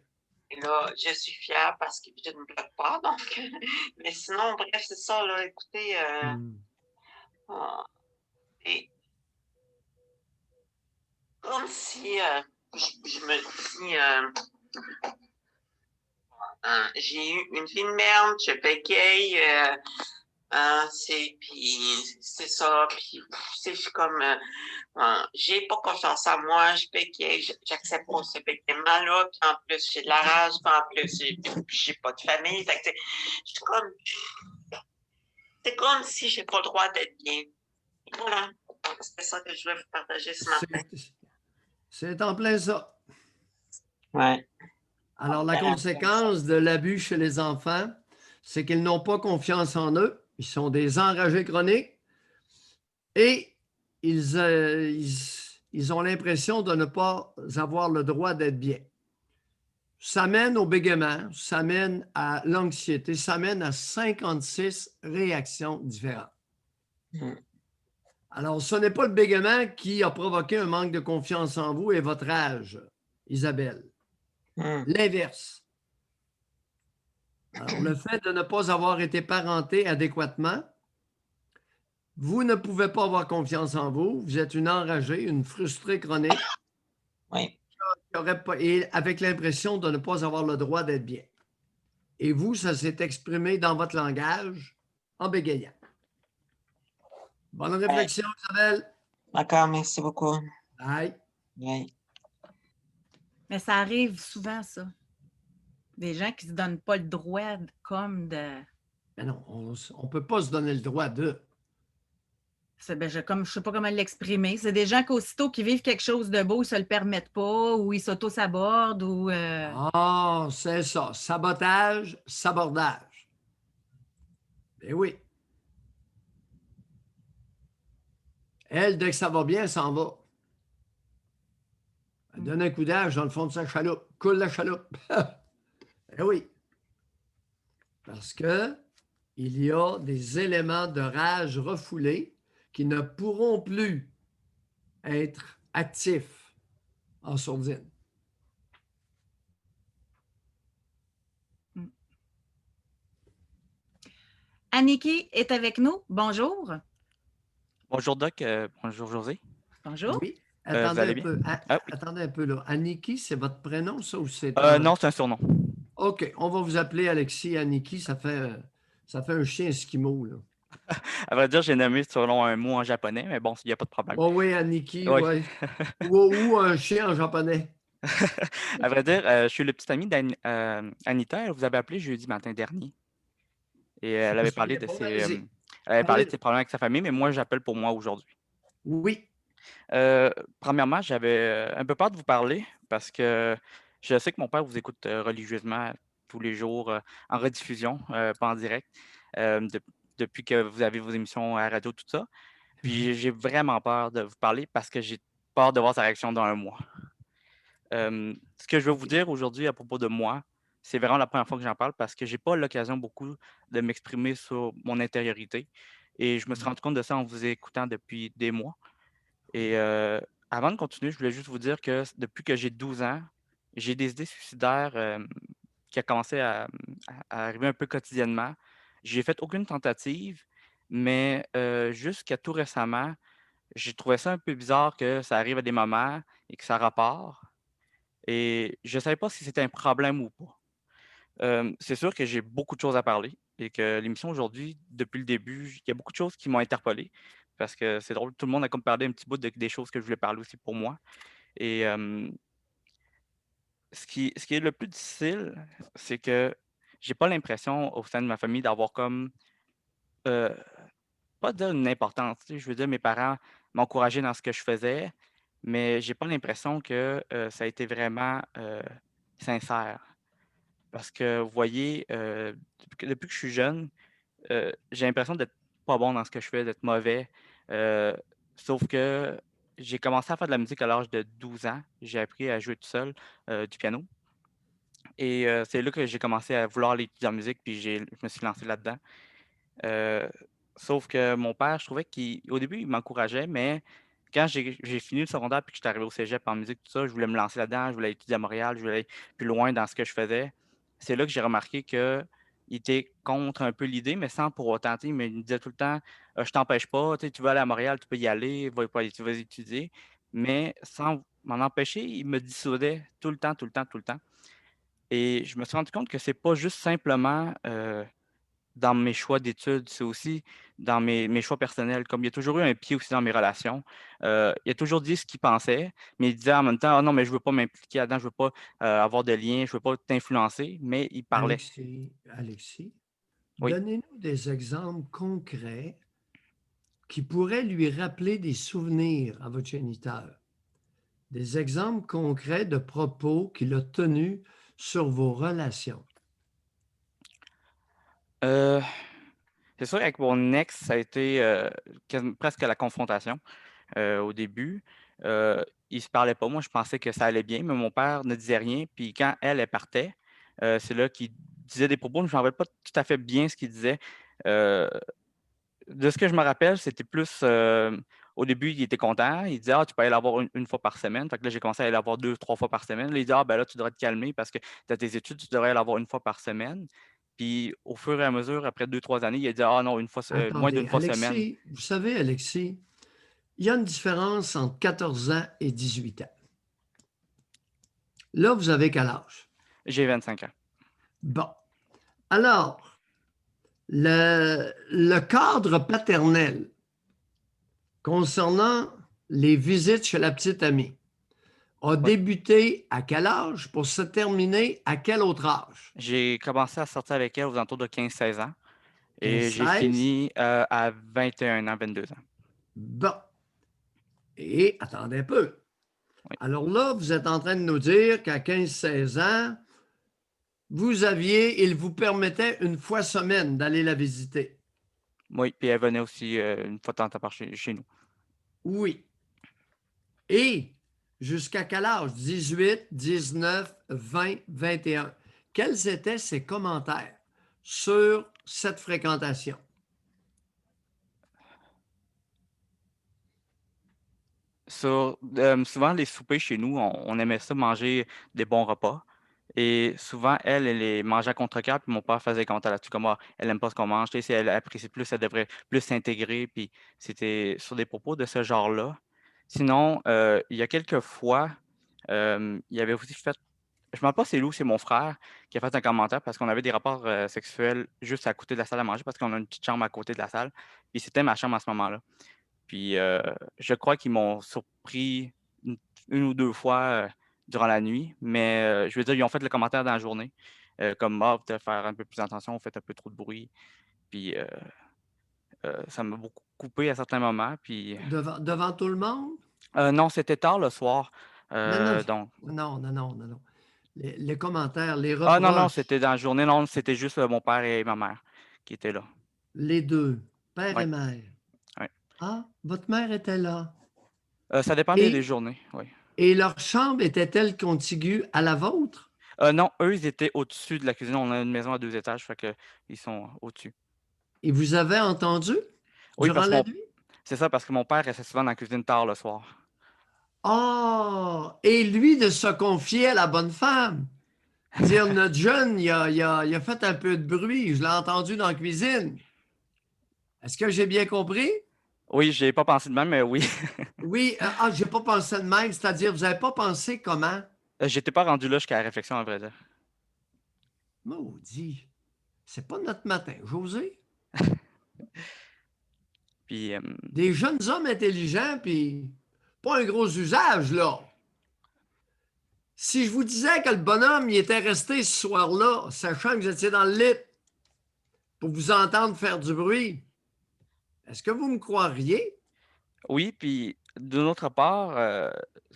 Et là, je suis fière parce que je ne me bloque pas, donc. Mais sinon, bref, c'est ça, là. Écoutez, et comme si je me dis, j'ai eu une vie de merde, je bégaye, puis c'est ça, puis c'est comme, j'ai pas confiance en moi, je bégaye, j'accepte pas ce bégaiement-là, puis en plus j'ai de la rage, puis en plus j'ai pas de famille, fait que c'est comme si j'ai pas le droit d'être bien. Voilà, c'est ça que je voulais vous partager ce matin. C'est en plein ça. Ouais. Alors, la conséquence de l'abus chez les enfants, c'est qu'ils n'ont pas confiance en eux. Ils sont des enragés chroniques et ils ont l'impression de ne pas avoir le droit d'être bien. Ça mène au bégaiement, ça mène à l'anxiété, ça mène à 56 réactions différentes. Alors, ce n'est pas le bégaiement qui a provoqué un manque de confiance en vous et votre âge, Isabelle. L'inverse. Alors, le fait de ne pas avoir été parenté adéquatement, vous ne pouvez pas avoir confiance en vous. Vous êtes une enragée, une frustrée chronique. Oui. Et avec l'impression de ne pas avoir le droit d'être bien. Et vous, ça s'est exprimé dans votre langage en bégayant. Bonne réflexion, Isabelle. D'accord, merci beaucoup. Bye. Bye. Mais ça arrive souvent, ça. Des gens qui ne se donnent pas le droit comme de... Mais non, on ne peut pas se donner le droit de... Je ne sais pas comment l'exprimer. C'est des gens qu'aussitôt qu'ils vivent quelque chose de beau, ils ne se le permettent pas ou ils s'auto-sabordent ou... Ah, c'est ça. Sabotage, sabordage. Ben oui. Elle, dès que ça va bien, elle s'en va. Elle donne un coup d'âge dans le fond de sa chaloupe. Coule la chaloupe. Eh oui. Parce que il y a des éléments de rage refoulés qui ne pourront plus être actifs en sourdine. Aniki est avec nous. Bonjour. Bonjour Doc, bonjour José. Bonjour. Oui. vous Attendez allez un bien? peu. Ah oui. Attendez un peu là. Aniki, c'est votre prénom, ça, ou c'est Non, c'est un surnom. OK. On va vous appeler Alexis Aniki. Ça fait un chien esquimau, là. À vrai dire, j'ai nommé selon un mot en japonais, mais bon, il n'y a pas de problème. Oh oui, Aniki, Oui. oui. Ou un chien en japonais. À vrai dire, je suis le petit ami d'Anita. Elle vous avait appelé jeudi matin dernier. Et elle Je me avait souviens parlé de pas, ses, mais allez-y. elle avait parlé de Parlez. ses problèmes avec sa famille, mais moi, j'appelle pour moi aujourd'hui. Oui. Premièrement, j'avais un peu peur de vous parler parce que je sais que mon père vous écoute religieusement tous les jours en rediffusion, pas en direct, depuis que vous avez vos émissions à la radio, tout ça. Puis j'ai vraiment peur de vous parler parce que j'ai peur de voir sa réaction dans un mois. Ce que je veux vous dire aujourd'hui à propos de moi, c'est vraiment la première fois que j'en parle parce que j'ai pas l'occasion beaucoup de m'exprimer sur mon intériorité. Et je me suis rendu compte de ça en vous écoutant depuis des mois. Et avant de continuer, je voulais juste vous dire que depuis que j'ai 12 ans, j'ai des idées suicidaires qui ont commencé à arriver un peu quotidiennement. J'ai fait aucune tentative, mais jusqu'à tout récemment, j'ai trouvé ça un peu bizarre que ça arrive à des moments et que ça repart. Et je ne savais pas si c'était un problème ou pas. C'est sûr que j'ai beaucoup de choses à parler et que l'émission aujourd'hui, depuis le début, il y a beaucoup de choses qui m'ont interpellé parce que c'est drôle, tout le monde a comme parlé un petit bout des choses que je voulais parler aussi pour moi. Et ce qui est le plus difficile, c'est que j'ai pas l'impression au sein de ma famille d'avoir comme, euh, pas dire une importance, tu sais, je veux dire, mes parents m'encourageaient dans ce que je faisais, mais j'ai pas l'impression que ça a été vraiment sincère. Parce que, vous voyez, depuis que je suis jeune, j'ai l'impression d'être pas bon dans ce que je fais, d'être mauvais. Euh, Sauf que j'ai commencé à faire de la musique à l'âge de 12 ans. J'ai appris à jouer tout seul du piano. Et c'est là que j'ai commencé à vouloir aller étudier en musique, puis je me suis lancé là-dedans. Euh, Sauf que mon père, je trouvais qu'au début, il m'encourageait, mais quand j'ai fini le secondaire puis que j'étais arrivé au cégep en musique, tout ça, je voulais me lancer là-dedans, je voulais étudier à Montréal, je voulais aller plus loin dans ce que je faisais. C'est là que j'ai remarqué qu'il était contre un peu l'idée, mais sans pour autant, tu sais, il me disait tout le temps, je t'empêche pas, tu sais, tu veux aller à Montréal, tu peux y aller, tu vas étudier, mais sans m'en empêcher, il me dissuadait tout le temps, tout le temps, tout le temps. Et je me suis rendu compte que c'est pas juste simplement dans mes choix d'études, c'est aussi dans mes choix personnels. Comme il y a toujours eu un pied aussi dans mes relations, il a toujours dit ce qu'il pensait, mais il disait en même temps, ah non, mais je ne veux pas m'impliquer là-dedans, je ne veux pas avoir de lien, je ne veux pas t'influencer, mais il parlait. Alexis, Oui. donnez-nous des exemples concrets qui pourraient lui rappeler des souvenirs à votre géniteur. Des exemples concrets de propos qu'il a tenus sur vos relations. Euh, c'est sûr, avec mon ex, ça a été presque la confrontation au début. Il ne se parlait pas. Moi, je pensais que ça allait bien, mais mon père ne disait rien. Puis quand elle partait, c'est là qu'il disait des propos. Je ne me rappelle pas tout à fait bien ce qu'il disait. Euh, de ce que je me rappelle, c'était plus au début, il était content. Il disait, ah, tu peux aller la voir une fois par semaine. Fait que là, j'ai commencé à aller la voir 2, 3 fois par semaine. Là, il dit, ah, ben là, tu devrais te calmer parce que tu as tes études, tu devrais la voir une fois par semaine. Puis au fur et à mesure, après 2, 3 années, il a dit, ah non, moins d'une Attendez, fois semaine. Alexis, vous savez, Alexis, il y a une différence entre 14 ans et 18 ans. Là, vous avez quel âge? J'ai 25 ans. Bon. Alors, le cadre paternel concernant les visites chez la petite amie a débuté à quel âge pour se terminer à quel autre âge? J'ai commencé à sortir avec elle aux alentours de 15, 16 ans. Et 15, j'ai 16? fini à 21 ans, 22 ans. Bon. Et attendez un peu. Oui. Alors là, vous êtes en train de nous dire qu'à 15-16 ans, il vous permettait une fois semaine d'aller la visiter. Oui, puis elle venait aussi une fois de temps à part chez nous. Oui. Et jusqu'à quel âge? 18, 19, 20, 21. Quels étaient ses commentaires sur cette fréquentation? Souvent, les soupers chez nous, on aimait ça manger des bons repas. Et souvent, elle les mangeait à contre-cœur, puis mon père faisait commentaire là-dessus, comme, ah, elle n'aime pas ce qu'on mange, tu sais, si elle apprécie plus, elle devrait plus s'intégrer, puis c'était sur des propos de ce genre-là. Sinon, il y a quelques fois, il y avait aussi fait, je ne me rappelle pas c'est Lou, c'est mon frère qui a fait un commentaire parce qu'on avait des rapports sexuels juste à côté de la salle à manger parce qu'on a une petite chambre à côté de la salle, puis c'était ma chambre à ce moment-là. Puis je crois qu'ils m'ont surpris une ou deux fois durant la nuit, mais je veux dire, ils ont fait le commentaire dans la journée, comme ah, peut-être faire un peu plus attention, vous faites un peu trop de bruit. Puis ça m'a beaucoup coupé à certains moments. Puis Devant tout le monde? non, c'était tard le soir. Non, non, Donc. non, non, non, non, non. Les commentaires, les Ah non, non, reproches, c'était dans la journée, non, c'était juste mon père et ma mère qui étaient là. les deux, père Oui, et mère. oui. Ah, votre mère était là. Ça dépendait des Et, journées, oui. et leur chambre était-elle contiguë à la vôtre? Non, eux, ils étaient au-dessus de la cuisine. On a une maison à 2 étages, fait que ils sont au-dessus. Et vous avez entendu Oui, durant parce que la nuit? c'est ça, parce que mon père restait souvent dans la cuisine tard le soir. Ah! Et lui de se confier à la bonne femme. Dire, notre jeune, il a fait un peu de bruit, je l'ai entendu dans la cuisine. Est-ce que j'ai bien compris? Oui, j'ai pas pensé de même, mais oui. Oui, j'ai pas pensé de même, c'est-à-dire, vous n'avez pas pensé comment? J'étais pas rendu là jusqu'à la réflexion, à vrai dire. Maudit, c'est pas notre matin, José. Puis, Des jeunes hommes intelligents, puis pas un gros usage, là. Si je vous disais que le bonhomme, il était resté ce soir-là, sachant que vous étiez dans le lit, pour vous entendre faire du bruit, est-ce que vous me croiriez? oui, puis d'une autre part,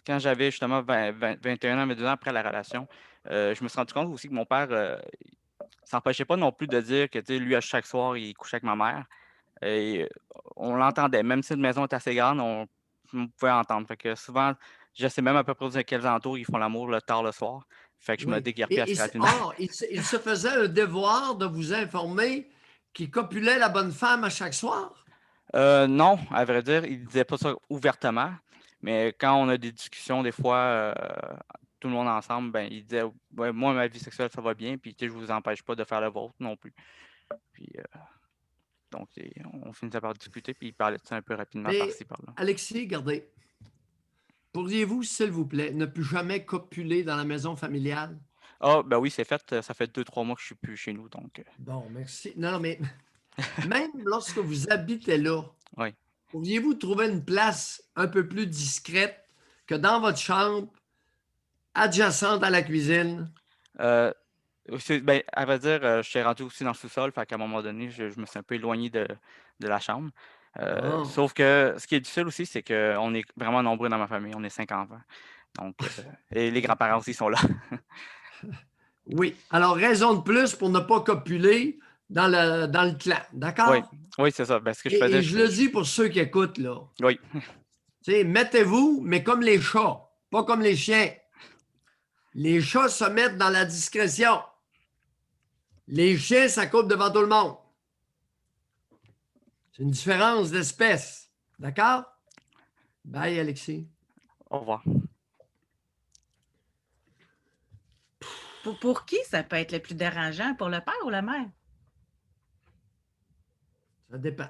quand j'avais justement 21 ans, 22 ans après la relation, je me suis rendu compte aussi que mon père s'empêchait pas non plus de dire que, tu sais, lui, à chaque soir, il couchait avec ma mère. Et on l'entendait. Même si une maison est assez grande, on pouvait entendre. Fait que souvent, je sais même à peu près de quels entours ils font l'amour le tard le soir. Fait que je me Oui. déguerpis assez rapidement. Il se faisait un devoir de vous informer qu'il copulait la bonne femme à chaque soir? Non, à vrai dire, il disait pas ça ouvertement. Mais quand on a des discussions, des fois, tout le monde ensemble, ben, il disait ouais, moi, ma vie sexuelle, ça va bien, puis tu sais, je vous empêche pas de faire le vôtre non plus. Puis, donc, on finissait par discuter, puis il parlait de ça un peu rapidement Mais, par-ci, par-là. Alexis, regardez, pourriez-vous, s'il vous plaît, ne plus jamais copuler dans la maison familiale? Ah, ben oui, c'est fait. Ça fait 2-3 mois que je suis plus chez nous, donc. Bon, merci. Non, non, mais même lorsque vous habitez là, Oui. pourriez-vous trouver une place un peu plus discrète que dans votre chambre, adjacente à la cuisine? Ben, à vrai dire, je suis rendu aussi dans le sous-sol, fait qu'à un moment donné, je me suis un peu éloigné de la chambre. Bon. Sauf que ce qui est difficile aussi, c'est qu'on est vraiment nombreux dans ma famille. On est 5 enfants. Donc, et les grands-parents aussi sont là. Oui. Alors, raison de plus pour ne pas copuler dans le clan, Oui, d'accord? oui, c'est ça. Ben, ce que je Et faisais, je le dis pour ceux qui écoutent, là. oui, Tu sais, mettez-vous, mais comme les chats, pas comme les chiens. Les chats se mettent dans la discrétion. Les chiens s'accoupent devant tout le monde. C'est une différence d'espèce. D'accord? Bye, Alexis. au revoir. Pour qui ça peut être le plus dérangeant? Pour le père ou la mère? Ça dépend.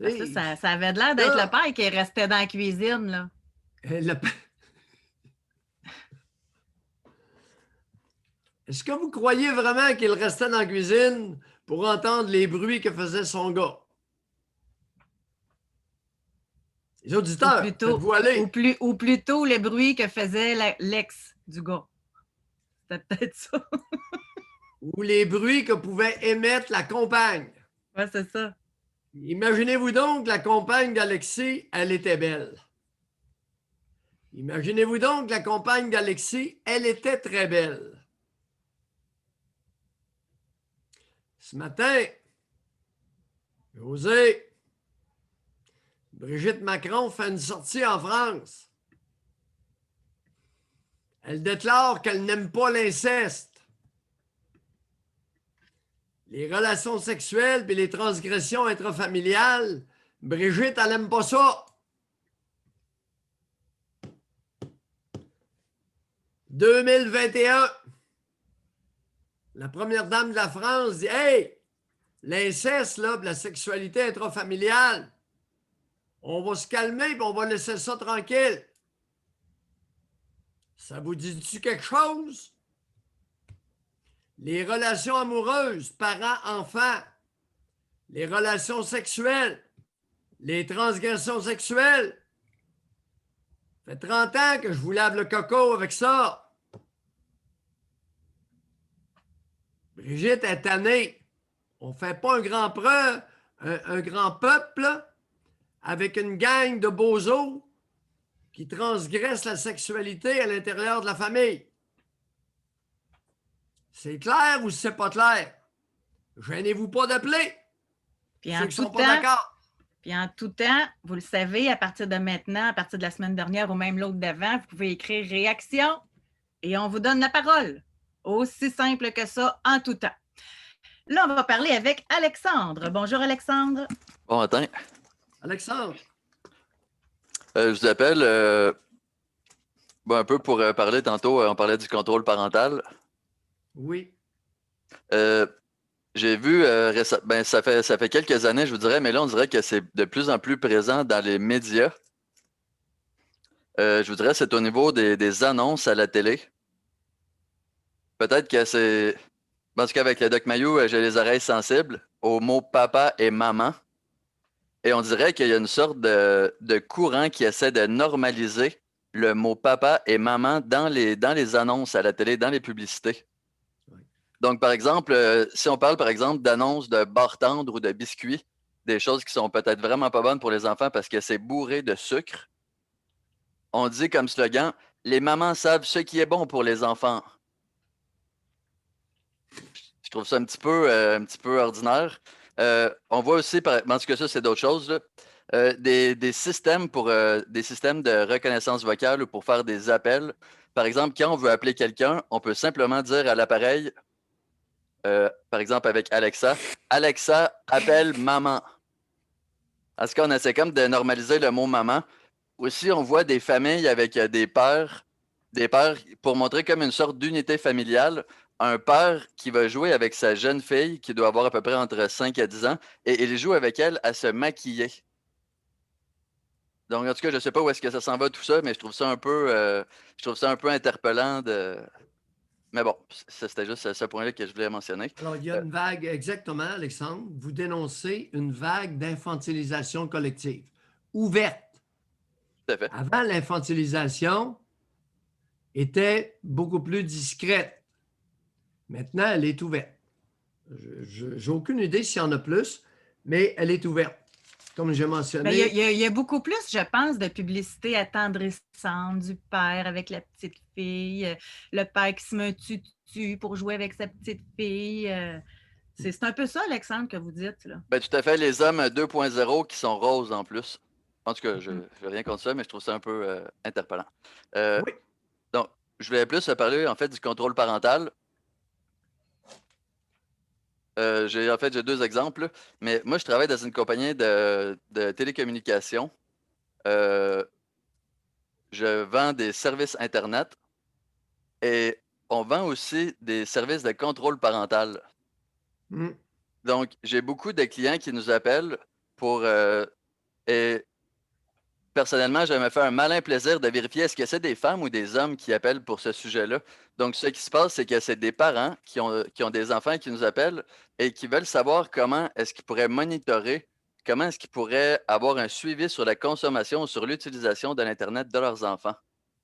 Parce que ça avait l'air d'être le père qui restait dans la cuisine, là. Est-ce que vous croyez vraiment qu'il restait dans la cuisine pour entendre les bruits que faisait son gars? Les auditeurs, faites-vous aller. Ou plutôt les bruits que faisait l'ex du gars. C'était peut-être ça. Ou les bruits que pouvait émettre la compagne. Oui, c'est ça. Imaginez-vous donc la compagne d'Alexis, elle était belle. Imaginez-vous donc la compagne d'Alexis, elle était très belle. Ce matin, José, Brigitte Macron fait une sortie en France. Elle déclare qu'elle n'aime pas l'inceste, les relations sexuelles et les transgressions intrafamiliales. Brigitte, elle n'aime pas ça. 2021, la première dame de la France dit « Hey, l'inceste, là, la sexualité intrafamiliale, on va se calmer et on va laisser ça tranquille. » Ça vous dit-tu quelque chose? Les relations amoureuses, parents-enfants, les relations sexuelles, les transgressions sexuelles. Ça fait 30 ans que je vous lave le coco avec ça. Brigitte est tannée. On ne fait pas un grand peuple là, avec une gang de bozos qui transgressent la sexualité à l'intérieur de la famille. C'est clair ou c'est pas clair? Gênez-vous pas d'appeler. Puis Ceux en qui tout sont pas temps, d'accord. puis en tout temps, vous le savez, à partir de maintenant, à partir de la semaine dernière ou même l'autre d'avant, vous pouvez écrire réaction et on vous donne la parole. Aussi simple que ça, en tout temps. Là, on va parler avec Alexandre. Bonjour, Alexandre. Bon matin. Alexandre, Je vous appelle un peu pour parler tantôt, on parlait du contrôle parental. oui. J'ai vu, ça fait quelques années, je vous dirais, mais là, on dirait que c'est de plus en plus présent dans les médias. Je vous dirais, c'est au niveau des annonces à la télé. Peut-être que c'est... En tout cas, avec le Doc Mayou, j'ai les oreilles sensibles aux mots papa et maman. Et on dirait qu'il y a une sorte de courant qui essaie de normaliser le mot papa et maman dans les annonces à la télé, dans les publicités. Oui. Donc, par exemple, si on parle, par exemple, d'annonces de barres tendres ou de biscuits, des choses qui sont peut-être vraiment pas bonnes pour les enfants parce que c'est bourré de sucre, on dit comme slogan, « Les mamans savent ce qui est bon pour les enfants ». Je trouve ça un petit peu ordinaire. On voit aussi, en tout cas ça, c'est d'autres choses, là, des systèmes des systèmes de reconnaissance vocale ou pour faire des appels. Par exemple, quand on veut appeler quelqu'un, on peut simplement dire à l'appareil, par exemple avec Alexa, « Alexa, appelle maman ». En ce cas, on essaie comme de normaliser le mot « maman ». Aussi, on voit des familles avec des pères, pour montrer comme une sorte d'unité familiale, un père qui va jouer avec sa jeune fille, qui doit avoir à peu près entre 5 à 10 ans, et il joue avec elle à se maquiller. Donc, en tout cas, je ne sais pas où est-ce que ça s'en va tout ça, mais je trouve ça un peu interpellant Mais bon, c'était juste ce point-là que je voulais mentionner. Alors, il y a une vague, exactement, Alexandre. Vous dénoncez une vague d'infantilisation collective, ouverte. Tout à fait. Avant, l'infantilisation était beaucoup plus discrète. Maintenant, elle est ouverte. Je n'ai aucune idée s'il y en a plus, mais elle est ouverte. Comme j'ai mentionné. Il y a beaucoup plus, je pense, de publicité attendrissante du père avec la petite fille, le père qui se met un tutu pour jouer avec sa petite fille. C'est un peu ça, Alexandre, que vous dites, là. Ben, tout à fait. Les hommes 2.0 qui sont roses en plus. En tout cas, je n'ai rien contre ça, mais je trouve ça un peu interpellant. Oui. Donc, je voulais plus parler, en fait, du contrôle parental. J'ai 2 exemples, là. Mais moi, je travaille dans une compagnie de télécommunications. Je vends des services Internet et on vend aussi des services de contrôle parental. Mm. Donc, j'ai beaucoup de clients qui nous appellent pour... et personnellement, je me fais un malin plaisir de vérifier est-ce que c'est des femmes ou des hommes qui appellent pour ce sujet-là. Donc, ce qui se passe, c'est que c'est des parents qui ont des enfants qui nous appellent et qui veulent savoir comment est-ce qu'ils pourraient monitorer, comment est-ce qu'ils pourraient avoir un suivi sur la consommation ou sur l'utilisation de l'Internet de leurs enfants.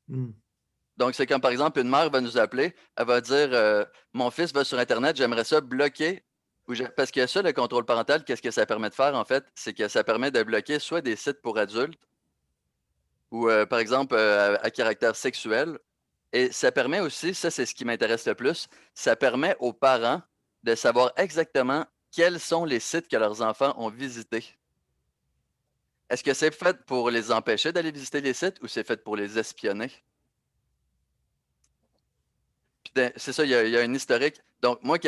Mm. Donc, c'est comme, par exemple, une mère va nous appeler, elle va dire mon fils va sur Internet, j'aimerais ça bloquer. Parce que ça, le contrôle parental, qu'est-ce que ça permet de faire, en fait? C'est que ça permet de bloquer soit des sites pour adultes, ou par exemple à caractère sexuel. Et ça permet aussi, ça c'est ce qui m'intéresse le plus, ça permet aux parents de savoir exactement quels sont les sites que leurs enfants ont visités? Est-ce que c'est fait pour les empêcher d'aller visiter les sites ou c'est fait pour les espionner? C'est ça, il y a un historique. Donc, moi,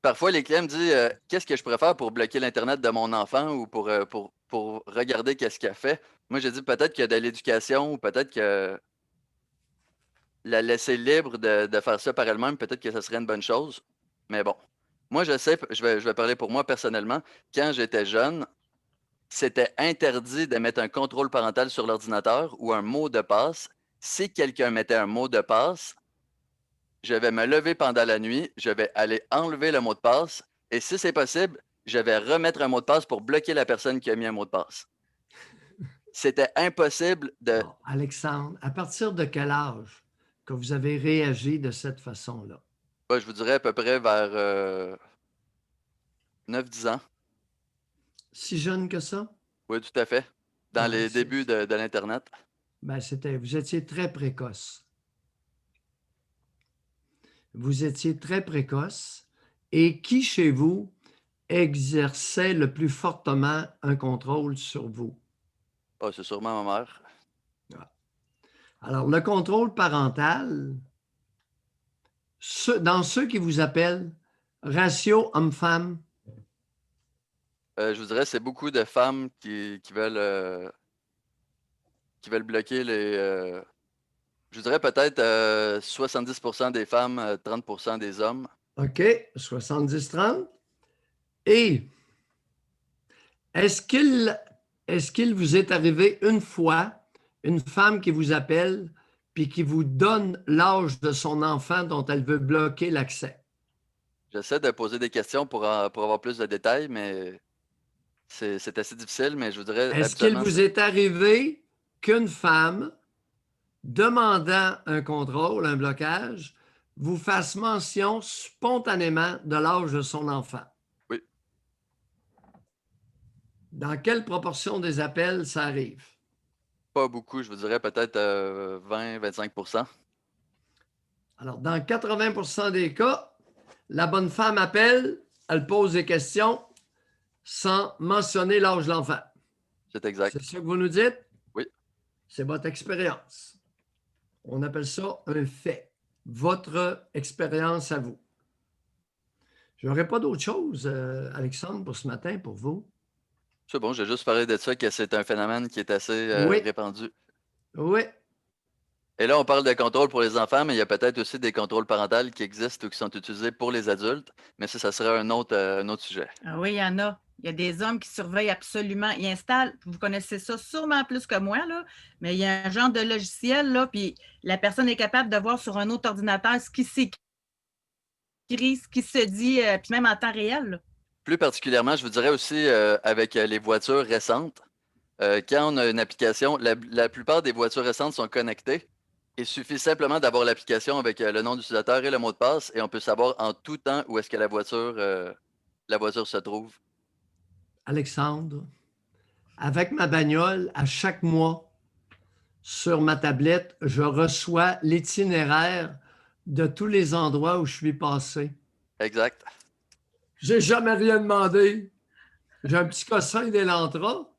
parfois, les clients me disent qu'est-ce que je pourrais faire pour bloquer l'Internet de mon enfant ou pour regarder qu'est-ce qu'il a fait. Moi, j'ai dit peut-être qu'il y a de l'éducation ou peut-être que la laisser libre de faire ça par elle-même, peut-être que ce serait une bonne chose. Mais bon, moi, je sais, je vais parler pour moi personnellement. Quand j'étais jeune, c'était interdit de mettre un contrôle parental sur l'ordinateur ou un mot de passe. Si quelqu'un mettait un mot de passe, je vais me lever pendant la nuit, je vais aller enlever le mot de passe et si c'est possible, je vais remettre un mot de passe pour bloquer la personne qui a mis un mot de passe. C'était impossible de... Bon, Alexandre, à partir de quel âge que vous avez réagi de cette façon-là? Je vous dirais à peu près vers 9-10 ans. Si jeune que ça? Oui, tout à fait. Dans Ouais, les débuts de l'Internet. Ben, vous étiez très précoce. Vous étiez très précoce. Et qui chez vous exerçait le plus fortement un contrôle sur vous? C'est sûrement ma mère. Alors, le contrôle parental, dans ceux qui vous appellent ratio homme-femme, Je vous dirais c'est beaucoup de femmes qui veulent bloquer les... je vous dirais peut-être 70% des femmes, 30% des hommes. OK, 70-30. Et est-ce qu'il vous est arrivé une fois une femme qui vous appelle puis qui vous donne l'âge de son enfant dont elle veut bloquer l'accès? J'essaie de poser des questions pour avoir plus de détails, mais c'est assez difficile, mais je vous dirais... Est-ce qu'il habituellement, vous est arrivé qu'une femme, demandant un contrôle, un blocage, vous fasse mention spontanément de l'âge de son enfant? Oui. Dans quelle proportion des appels ça arrive? Pas beaucoup, je vous dirais peut-être 20-25%. Alors, dans 80% des cas, la bonne femme appelle, elle pose des questions sans mentionner l'âge de l'enfant. C'est exact. C'est ça que vous nous dites? Oui. C'est votre expérience. On appelle ça un fait. Votre expérience à vous. Je n'aurais pas d'autre chose, Alexandre, pour ce matin, pour vous. C'est bon, j'ai juste parlé de ça, que c'est un phénomène qui est assez Oui. répandu. Oui. Et là, on parle de contrôle pour les enfants, mais il y a peut-être aussi des contrôles parentaux qui existent ou qui sont utilisés pour les adultes. Mais ça serait un autre sujet. Ah oui, il y en a. Il y a des hommes qui surveillent absolument. Ils installent, vous connaissez ça sûrement plus que moi, là, mais il y a un genre de logiciel, là, puis la personne est capable de voir sur un autre ordinateur ce qui s'écrit, ce qui se dit, puis même en temps réel, là. Plus particulièrement, je vous dirais aussi avec les voitures récentes, quand on a une application, la plupart des voitures récentes sont connectées. Il suffit simplement d'avoir l'application avec le nom d'utilisateur et le mot de passe et on peut savoir en tout temps où est-ce que la voiture se trouve. Alexandre, avec ma bagnole, à chaque mois, sur ma tablette, je reçois l'itinéraire de tous les endroits où je suis passé. Exact. J'ai jamais rien demandé. J'ai un petit cossin d'Elantra.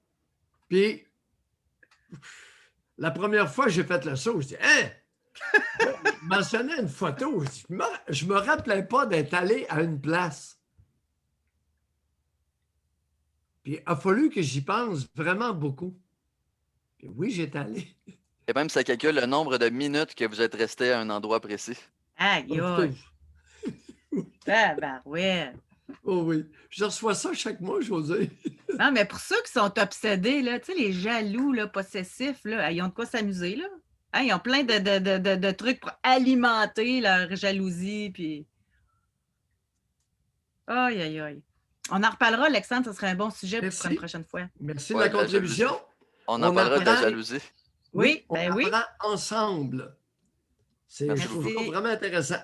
Puis, la première fois que j'ai fait le saut, je dis « Hein? » Je mentionnais une photo. Je me rappelais pas d'être allé à une place. Puis, il a fallu que j'y pense vraiment beaucoup. Puis, oui, j'étais allé. Et même, ça calcule le nombre de minutes que vous êtes resté à un endroit précis. Aïe, aïe. Tabarouette. Oh oui. Je reçois ça chaque mois, José. Non, mais pour ceux qui sont obsédés, là, tu sais, les jaloux, là, possessifs, là, ils ont de quoi s'amuser, là. Hein, ils ont plein de trucs pour alimenter leur jalousie, puis... Aïe, aïe, aïe. On en reparlera, Alexandre, ce serait un bon sujet pour une prochaine fois. Merci de la contribution. On en parlera de la jalousie. Oui, on oui. apprend ensemble. Je trouve ça vraiment intéressant.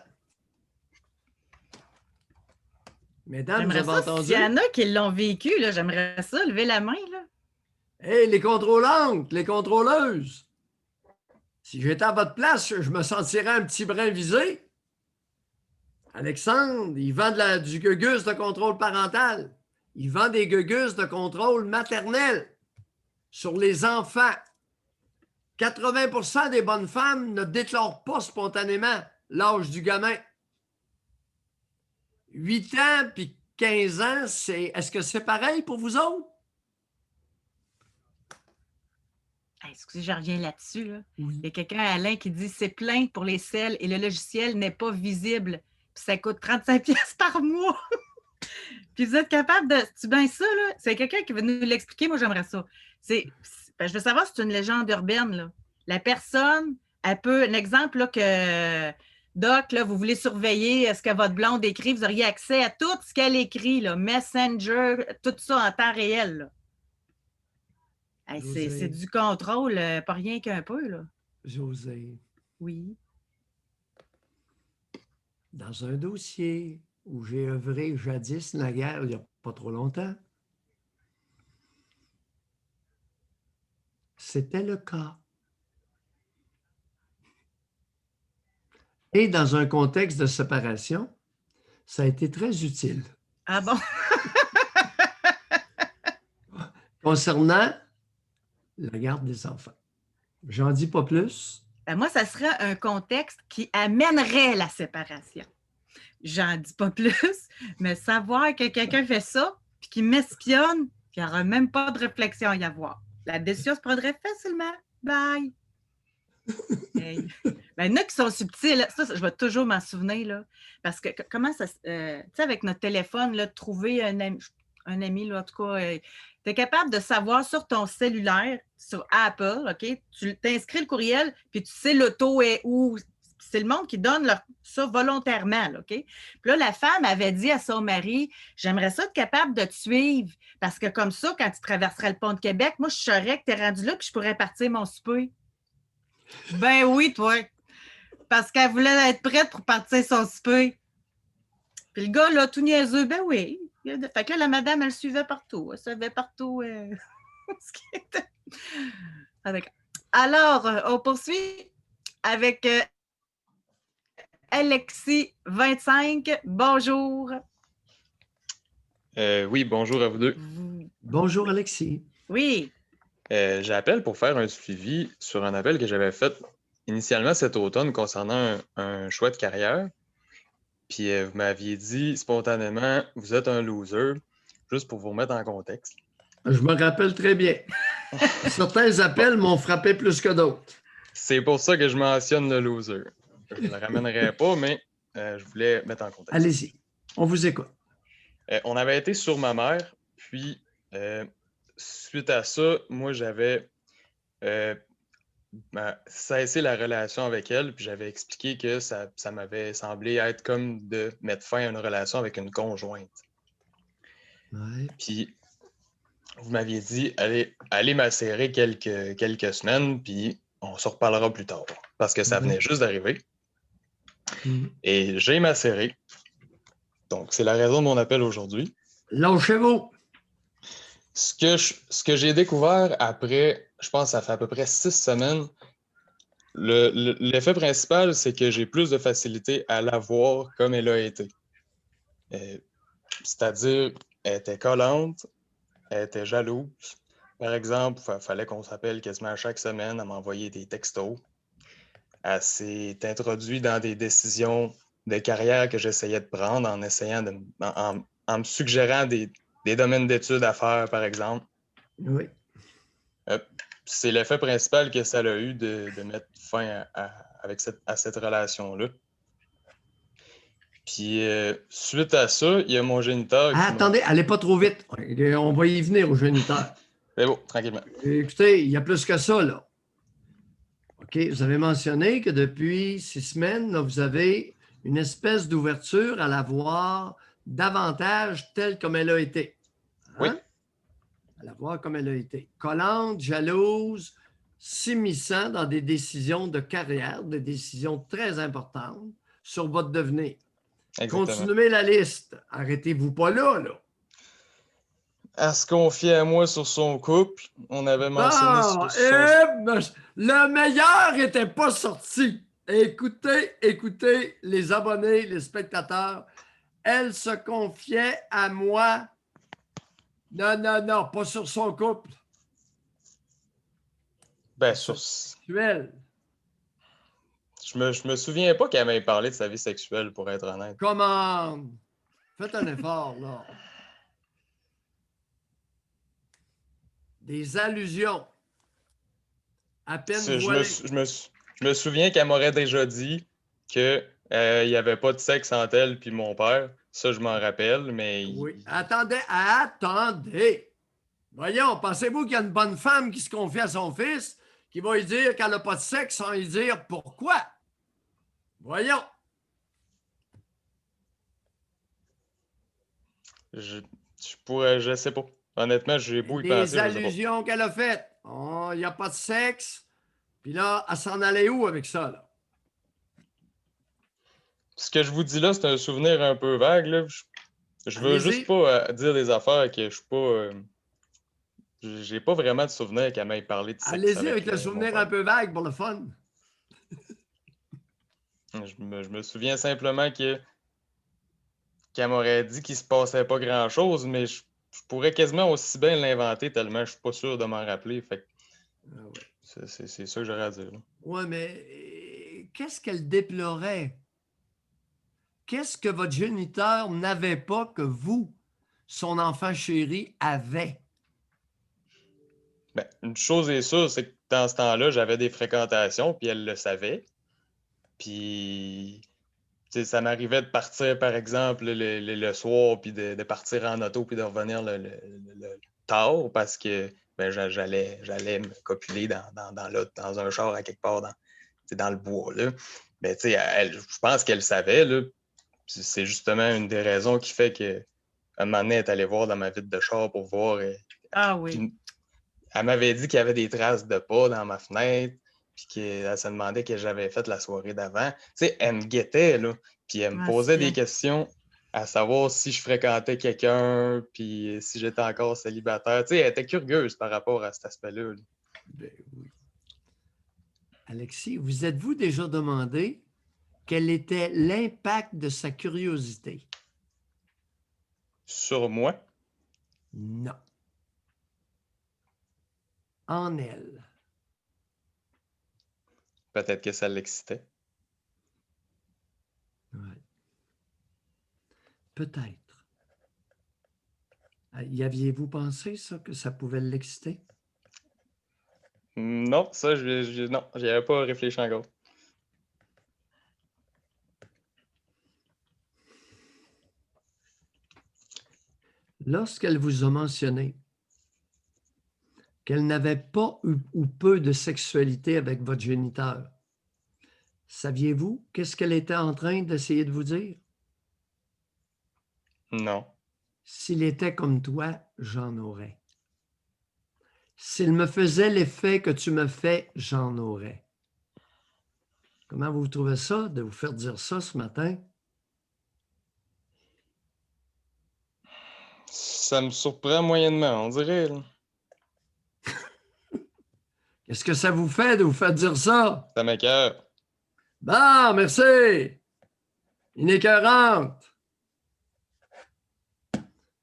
Mesdames, vous avez entendu? S'il y en a qui l'ont vécu, là, j'aimerais ça, lever la main. Là. Hey, les contrôlantes, les contrôleuses, si j'étais à votre place, je me sentirais un petit brin visé. Alexandre, il vend du gugus de contrôle parental. Il vend des gugus de contrôle maternel sur les enfants. 80% des bonnes femmes ne déclarent pas spontanément l'âge du gamin. 8 ans puis 15 ans, est-ce que c'est pareil pour vous autres? Excusez, je reviens là-dessus. Là. Oui. Il y a quelqu'un, Alain, qui dit « C'est plein pour les selles et le logiciel n'est pas visible. Puis ça coûte 35 pièces par mois. » Puis vous êtes capable de... C'est bien ça, là? C'est quelqu'un qui va nous l'expliquer. Moi, j'aimerais ça. Je veux savoir si c'est une légende urbaine, là. La personne, elle peut... Un exemple, là, que... Doc, là, vous voulez surveiller ce que votre blonde écrit. Vous auriez accès à tout ce qu'elle écrit, là. Messenger, tout ça en temps réel, là. Hey, c'est du contrôle, pas rien qu'un peu, là. José. Oui. Dans un dossier où j'ai œuvré jadis naguère, il n'y a pas trop longtemps, c'était le cas. Et dans un contexte de séparation, ça a été très utile. Ah bon? Concernant la garde des enfants. J'en dis pas plus. Moi, ça serait un contexte qui amènerait la séparation. J'en dis pas plus, mais savoir que quelqu'un fait ça, puis qu'il m'espionne, qu'il n'y aura même pas de réflexion à y avoir. La décision se prendrait facilement. Bye! Hey. Ben, il y en a qui sont subtils. Ça, je vais toujours m'en souvenir. Là, parce que comment ça... tu sais, avec notre téléphone, là, trouver un ami, là, en tout cas... tu es capable de savoir sur ton cellulaire, sur Apple, OK? Tu t'inscris le courriel, puis tu sais l'auto est où. C'est le monde qui donne ça volontairement, là, OK? Puis là, la femme avait dit à son mari, j'aimerais ça être capable de te suivre, parce que comme ça, quand tu traverserais le pont de Québec, moi, je saurais que tu es rendu là, puis je pourrais partir mon souper. Ben oui, toi. Parce qu'elle voulait être prête pour partir son souper. Puis le gars, là, tout niaiseux, ben oui. Fait que là, la madame, elle suivait partout. Elle savait partout ce qui était. Alors, on poursuit avec Alexis 25. Bonjour. Oui, bonjour à vous deux. Bonjour, Alexis. Oui. J'appelle pour faire un suivi sur un appel que j'avais fait initialement cet automne concernant un choix de carrière. Puis vous m'aviez dit spontanément, vous êtes un loser, juste pour vous remettre en contexte. Je me rappelle très bien. Certains appels m'ont frappé plus que d'autres. C'est pour ça que je mentionne le loser. Je ne le ramènerai pas, mais je voulais mettre en contexte. Allez-y, on vous écoute. On avait été sur ma mère, puis suite à ça, moi, j'avais cessé la relation avec elle, puis j'avais expliqué que ça m'avait semblé être comme de mettre fin à une relation avec une conjointe. Ouais. Puis vous m'aviez dit, allez macérer quelques semaines, puis on se reparlera plus tard, parce que ça venait juste d'arriver. Et j'ai macéré. Donc, c'est la raison de mon appel aujourd'hui. Lâchez-vous! Ce que j'ai découvert après, je pense que ça fait à peu près 6 semaines, l'effet principal, c'est que j'ai plus de facilité à la voir comme elle a été. C'est-à-dire, elle était collante, elle était jalouse. Par exemple, il fallait qu'on s'appelle quasiment à chaque semaine, elle m'envoyait des textos. Elle s'est introduite dans des décisions de carrière que j'essayais de prendre en essayant en me suggérant des domaines d'études à faire, par exemple. Oui. C'est l'effet principal que ça a eu de mettre fin à cette relation-là. Puis, suite à ça, il y a mon géniteur... Attendez, allez pas trop vite. On va y venir au géniteur. C'est bon, tranquillement. Écoutez, il y a plus que ça, là. OK, vous avez mentionné que depuis 6 semaines, là, vous avez une espèce d'ouverture à la voir davantage telle comme elle a été. Hein? Oui. À la voir comme elle a été. Collante, jalouse, s'immisçant dans des décisions de carrière, des décisions très importantes sur votre devenir. Exactement. Continuez la liste. Arrêtez-vous pas là, là. Elle se confiait à moi sur son couple. On avait mentionné sur son... Le meilleur n'était pas sorti. Écoutez, les abonnés, les spectateurs. Elle se confiait à moi. Non, pas sur son couple. Ben, Sexuel. Je me souviens pas qu'elle m'ait parlé de sa vie sexuelle, pour être honnête. Comment? Faites un effort, là. Des allusions. À peine voilées. Je me souviens qu'elle m'aurait déjà dit qu'il n'y avait pas de sexe entre elle et mon père. Ça, je m'en rappelle, mais... Oui. Attendez. Voyons, pensez-vous qu'il y a une bonne femme qui se confie à son fils, qui va lui dire qu'elle n'a pas de sexe sans lui dire pourquoi? Voyons. Je sais pas. Honnêtement, j'ai beau y Des penser, je sais pas. allusions qu'elle a faites. Oh, il n'y a pas de sexe. Puis là, elle s'en allait où avec ça, là? Ce que je vous dis là, c'est un souvenir un peu vague, là. Je veux juste pas dire des affaires que je suis pas... j'ai pas vraiment de souvenir qu'elle m'ait parlé de sexe. Allez-y avec le souvenir un peu vague pour le fun. Je me souviens simplement qu'elle m'aurait dit qu'il se passait pas grand-chose, mais je pourrais quasiment aussi bien l'inventer tellement je suis pas sûr de m'en rappeler. Fait que c'est ça que j'aurais à dire. Oui, mais qu'est-ce qu'elle déplorait? Qu'est-ce que votre géniteur n'avait pas que vous, son enfant chéri, avait? Ben, une chose est sûre, c'est que dans ce temps-là, j'avais des fréquentations, puis elle le savait. Puis, ça m'arrivait de partir, par exemple, le soir, puis de partir en auto, puis de revenir le tard, parce que ben, j'allais me copuler dans un char à quelque part dans le bois. Là. Ben, je pense qu'elle savait. Là. C'est justement une des raisons qui fait qu'à un moment donné, elle est allée voir dans ma vitre de char pour voir. Ah oui. Puis, elle m'avait dit qu'il y avait des traces de pas dans ma fenêtre, puis qu'elle se demandait que j'avais fait la soirée d'avant. Tu sais, elle me guettait, là, puis elle me posait des questions à savoir si je fréquentais quelqu'un, puis si j'étais encore célibataire. Tu sais, elle était curieuse par rapport à cet aspect-là. Là. Ben oui. Alexis, vous êtes-vous déjà demandé quel était l'impact de sa curiosité? Sur moi? Non. En elle. Peut-être que ça l'excitait. Ouais. Peut-être. Y aviez-vous pensé, ça, que ça pouvait l'exciter? Non, ça, non, j'y avais pas réfléchi encore. Lorsqu'elle vous a mentionné qu'elle n'avait pas eu ou peu de sexualité avec votre géniteur, saviez-vous qu'est-ce qu'elle était en train d'essayer de vous dire? Non. S'il était comme toi, j'en aurais. S'il me faisait l'effet que tu me fais, j'en aurais. Comment vous trouvez ça, de vous faire dire ça ce matin? Ça me surprend moyennement, on dirait. Là. Qu'est-ce que ça vous fait de vous faire dire ça? Ça m'écoeure. Bon, merci. Une écœurante.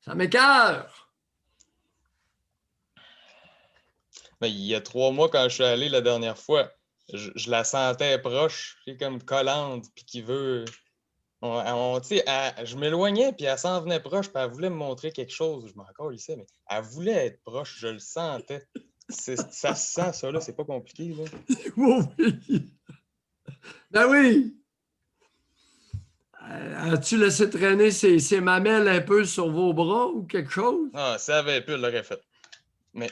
Ça m'écoeure. Mais il y a 3 mois, quand je suis allé la dernière fois, je la sentais proche, comme collante, puis qui veut... je m'éloignais, puis elle s'en venait proche, puis elle voulait me montrer quelque chose. Je m'en calissais, mais elle voulait être proche, je le sentais. Ça se sent, ça, là, c'est pas compliqué, là. Oui. Ben oui. As-tu laissé traîner ses mamelles un peu sur vos bras ou quelque chose? Ah, ça avait pu, elle l'aurait fait. Mais...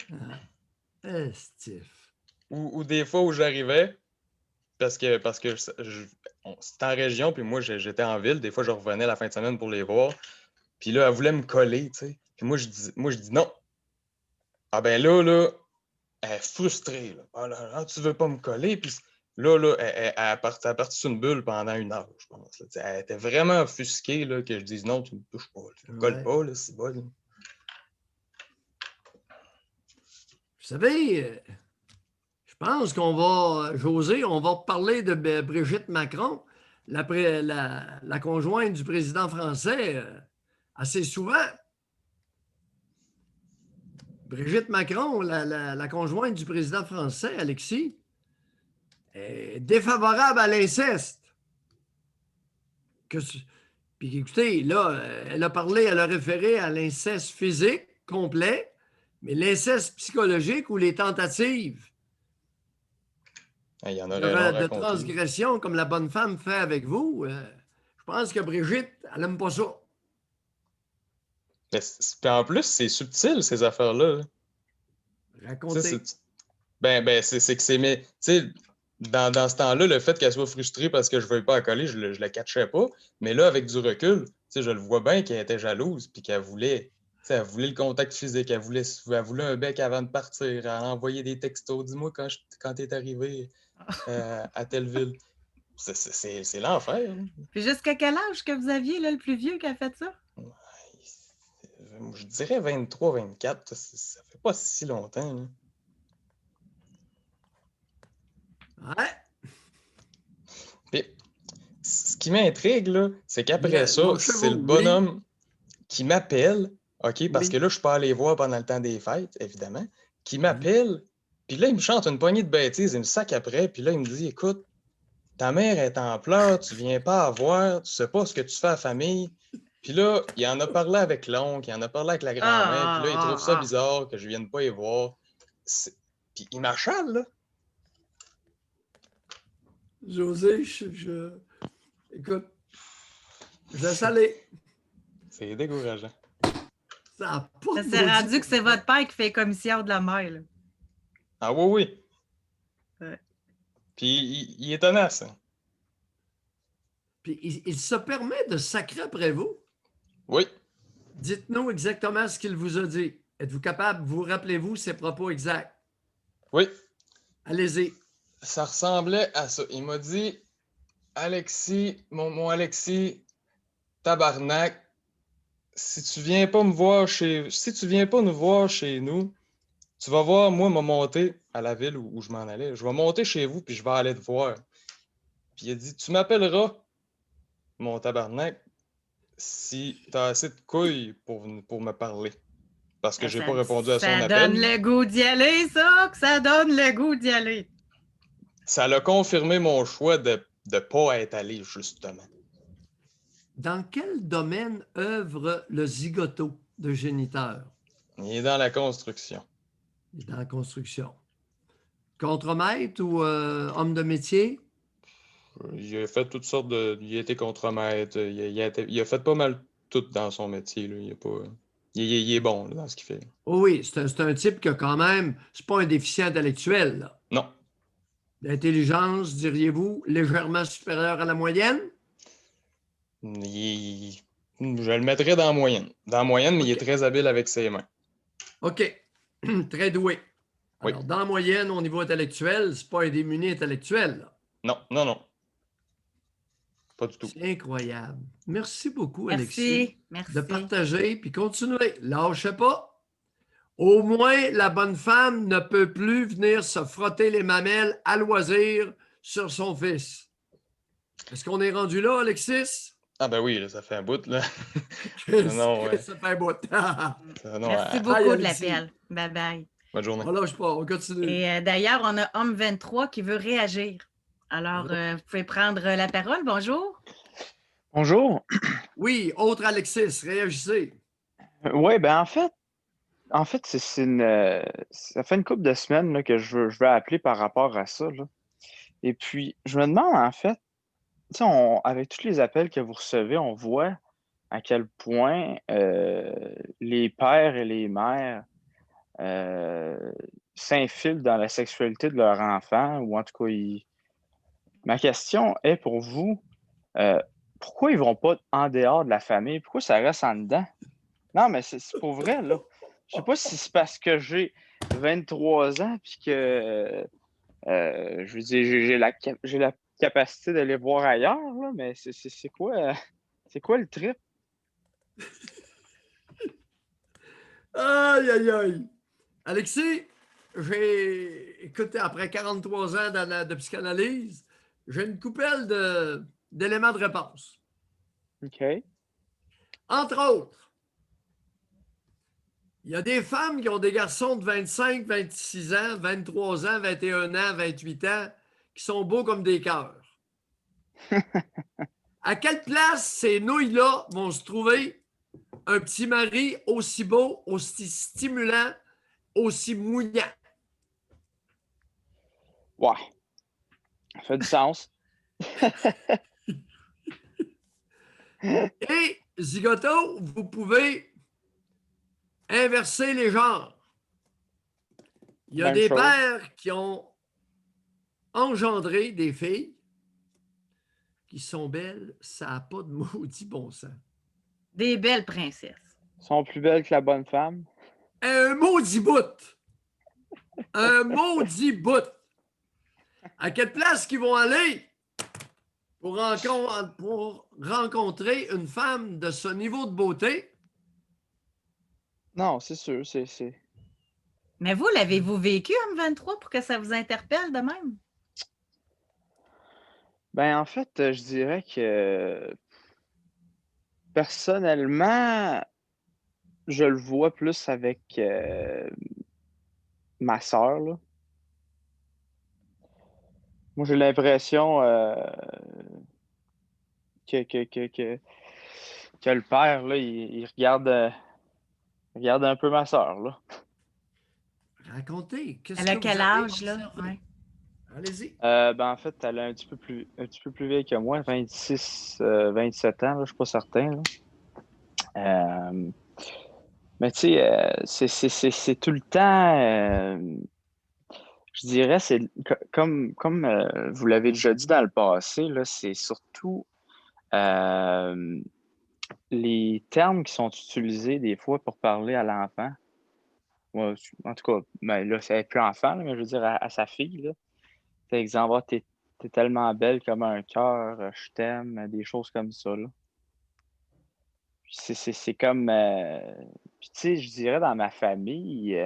Estif. Ou des fois où j'arrivais, parce que c'était en région, puis moi, j'étais en ville. Des fois, je revenais la fin de semaine pour les voir. Puis là, elle voulait me coller, tu sais. Puis moi, je dis non. Ah ben là, elle est frustrée. Là. Ah, là, tu veux pas me coller? Puis là, elle a parti sur une bulle pendant 1 heure, je pense. Là. Elle était vraiment offusquée là, que je dise non, tu me touches pas. Tu me colles pas, là, c'est bon. Vous savez, je pense qu'on va, José, on va parler de Brigitte Macron, la conjointe du président français, assez souvent. Brigitte Macron, la conjointe du président français, Alexis, est défavorable à l'inceste. Puis écoutez, là, elle a référé à l'inceste physique complet, mais l'inceste psychologique ou les tentatives Il y en aurait de transgression comme la bonne femme fait avec vous, je pense que Brigitte, elle n'aime pas ça. Puis en plus, c'est subtil, ces affaires-là. Racontez. C'est que c'est... Mais, tu sais, dans ce temps-là, le fait qu'elle soit frustrée parce que je ne veuille pas accoler, je ne la catchais pas. Mais là, avec du recul, tu sais, je le vois bien qu'elle était jalouse puis qu'elle voulait... Elle voulait le contact physique, elle voulait un bec avant de partir, elle a envoyé des textos. Dis-moi quand t'es arrivé à telle ville. C'est l'enfer. Hein. Puis jusqu'à quel âge que vous aviez, là, le plus vieux qui a fait ça? Je dirais 23, 24. Ça fait pas si longtemps. Là. Ouais. Puis, ce qui m'intrigue, là, c'est qu'après ça, c'est le bonhomme qui m'appelle, OK, parce que là, je suis pas allé voir pendant le temps des fêtes, évidemment, qui m'appelle, puis là, il me chante une poignée de bêtises, il me sac après, puis là, il me dit, écoute, ta mère est en pleurs, tu viens pas à voir, tu sais pas ce que tu fais à la famille. Puis là, il en a parlé avec l'oncle, il en a parlé avec la grand-mère, puis là, il trouve ça bizarre que je vienne pas y voir. Puis il m'achale, là. José, écoute, je laisse aller. C'est décourageant. Ça s'est rendu que c'est votre père qui fait commission de la mère. Là. Ah oui. Ouais. Puis il est tenace. Hein. Puis il se permet de sacrer après vous? Oui. Dites-nous exactement ce qu'il vous a dit. Êtes-vous capable, vous rappelez-vous ses propos exacts? Oui. Allez-y. Ça ressemblait à ça. Il m'a dit, Alexis, mon Alexis, tabarnak, si tu viens pas nous voir chez nous, tu vas voir, moi, me monter à la ville où je m'en allais. Je vais monter chez vous, puis je vais aller te voir. Puis il a dit, tu m'appelleras, mon tabarnak, si tu as assez de couilles pour me parler. Parce que j'ai pas répondu à son appel. Ça donne le goût d'y aller, ça! Que ça donne le goût d'y aller! Ça l'a confirmé mon choix de ne pas être allé, justement. Dans quel domaine œuvre le zigoto de géniteur? Il est dans la construction. Il est dans la construction. Contremaître ou homme de métier? Il a fait toutes sortes de... Il a été contremaître. Il a fait pas mal tout dans son métier. Là. Il est bon là, dans ce qu'il fait. Oui, c'est un type qui a quand même... C'est pas un déficient intellectuel. Là. Non. D'intelligence, diriez-vous, légèrement supérieure à la moyenne? Je le mettrais dans la moyenne. Dans la moyenne, mais il est très habile avec ses mains. OK. Très doué. Oui. Alors, dans la moyenne, au niveau intellectuel, c'est pas un démuni intellectuel. Là. Non. Pas du tout. C'est incroyable. Merci beaucoup, Merci. Alexis. Merci. De partager, puis continuer. Lâchez pas. Au moins, la bonne femme ne peut plus venir se frotter les mamelles à loisir sur son fils. Est-ce qu'on est rendu là, Alexis? Ah ben oui, là, ça fait un bout, là. Ça fait un bout. Merci beaucoup de l'appel. Bye-bye. Bonne journée. On lâche pas, on continue. Et d'ailleurs, on a Homme 23 qui veut réagir. Alors, vous pouvez prendre la parole. Bonjour. Bonjour. Oui, autre Alexis, réagissez. Oui, ben en fait, ça fait une couple de semaines là, que je veux appeler par rapport à ça. Là. Et puis, je me demande, en fait, avec tous les appels que vous recevez, on voit à quel point les pères et les mères s'infilent dans la sexualité de leur enfant, ou en tout cas, ma question est pour vous, pourquoi ils ne vont pas en dehors de la famille? Pourquoi ça reste en dedans? Non, mais c'est pour vrai, là. Je sais pas si c'est parce que j'ai 23 ans puis que je veux dire, j'ai la capacité d'aller voir ailleurs, là, mais c'est quoi le trip? Aïe, aïe, aïe. Alexis, écoute, après 43 ans de psychanalyse, j'ai une coupelle d'éléments de réponse. OK. Entre autres, il y a des femmes qui ont des garçons de 25, 26 ans, 23 ans, 21 ans, 28 ans, qui sont beaux comme des cœurs. À quelle place ces nouilles-là vont se trouver un petit mari aussi beau, aussi stimulant, aussi mouillant? Ouais. Ça fait du sens. Et, zigoto, vous pouvez inverser les genres. Il y a Même des chose. pères qui ont engendré des filles qui sont belles, ça n'a pas de maudit bon sens. Des belles princesses. Sont plus belles que la bonne femme. Un maudit bout! Un maudit bout! À quelle place qu'ils vont aller pour rencontrer une femme de ce niveau de beauté? Non, c'est sûr. Mais vous, l'avez-vous vécu, M23, pour que ça vous interpelle de même? Ben, en fait, je dirais que personnellement, je le vois plus avec ma sœur, là. Moi, j'ai l'impression que le père, là, il regarde un peu ma sœur, là. Racontez. Qu'est-ce Elle a que quel vous avez âge, là? observé? Ouais. Allez-y. Ben, en fait, elle est un petit peu plus vieille que moi, 26, 27 ans, là, je ne suis pas certain, là. Mais tu sais, c'est tout le temps, je dirais, comme vous l'avez déjà dit dans le passé, là, c'est surtout les termes qui sont utilisés des fois pour parler à l'enfant. Ouais, en tout cas, ben, là, c'est plus enfant, là, mais je veux dire à sa fille, là. Par exemple, ah, t'es tellement belle comme un cœur, je t'aime, des choses comme ça, là. Puis c'est comme. Puis tu sais, je dirais dans ma famille,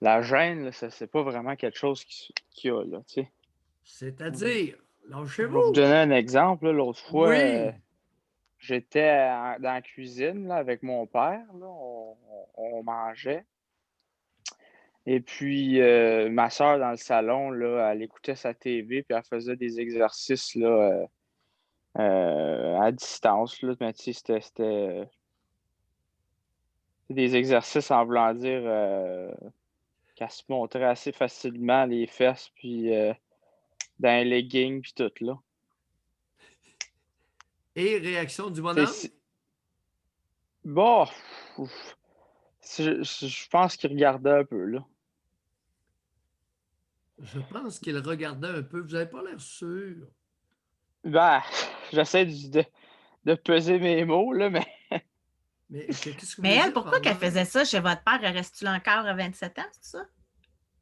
la gêne, là, c'est pas vraiment quelque chose qu'il y a, là, tu sais. C'est-à-dire, Je vais vous lâchez-vous. donner un exemple, là. L'autre fois, Oui. j'étais dans la cuisine là, avec mon père, là, on mangeait. Et puis, ma soeur dans le salon, là, elle écoutait sa TV, puis elle faisait des exercices là, à distance. Là. Mais tu sais, c'était des exercices en voulant dire qu'elle se montrait assez facilement les fesses, puis dans les leggings, puis tout, là. Et réaction du Tu bonhomme? sais, bon, je pense qu'il regardait un peu, là. Je pense qu'il regardait un peu. Vous n'avez pas l'air sûr. Ben, j'essaie de peser mes mots, là, mais Mais qu'est-ce que vous Mais voulez elle, dire pourquoi par qu'elle là? faisait ça chez votre père? Reste-tu là encore à 27 ans, c'est ça?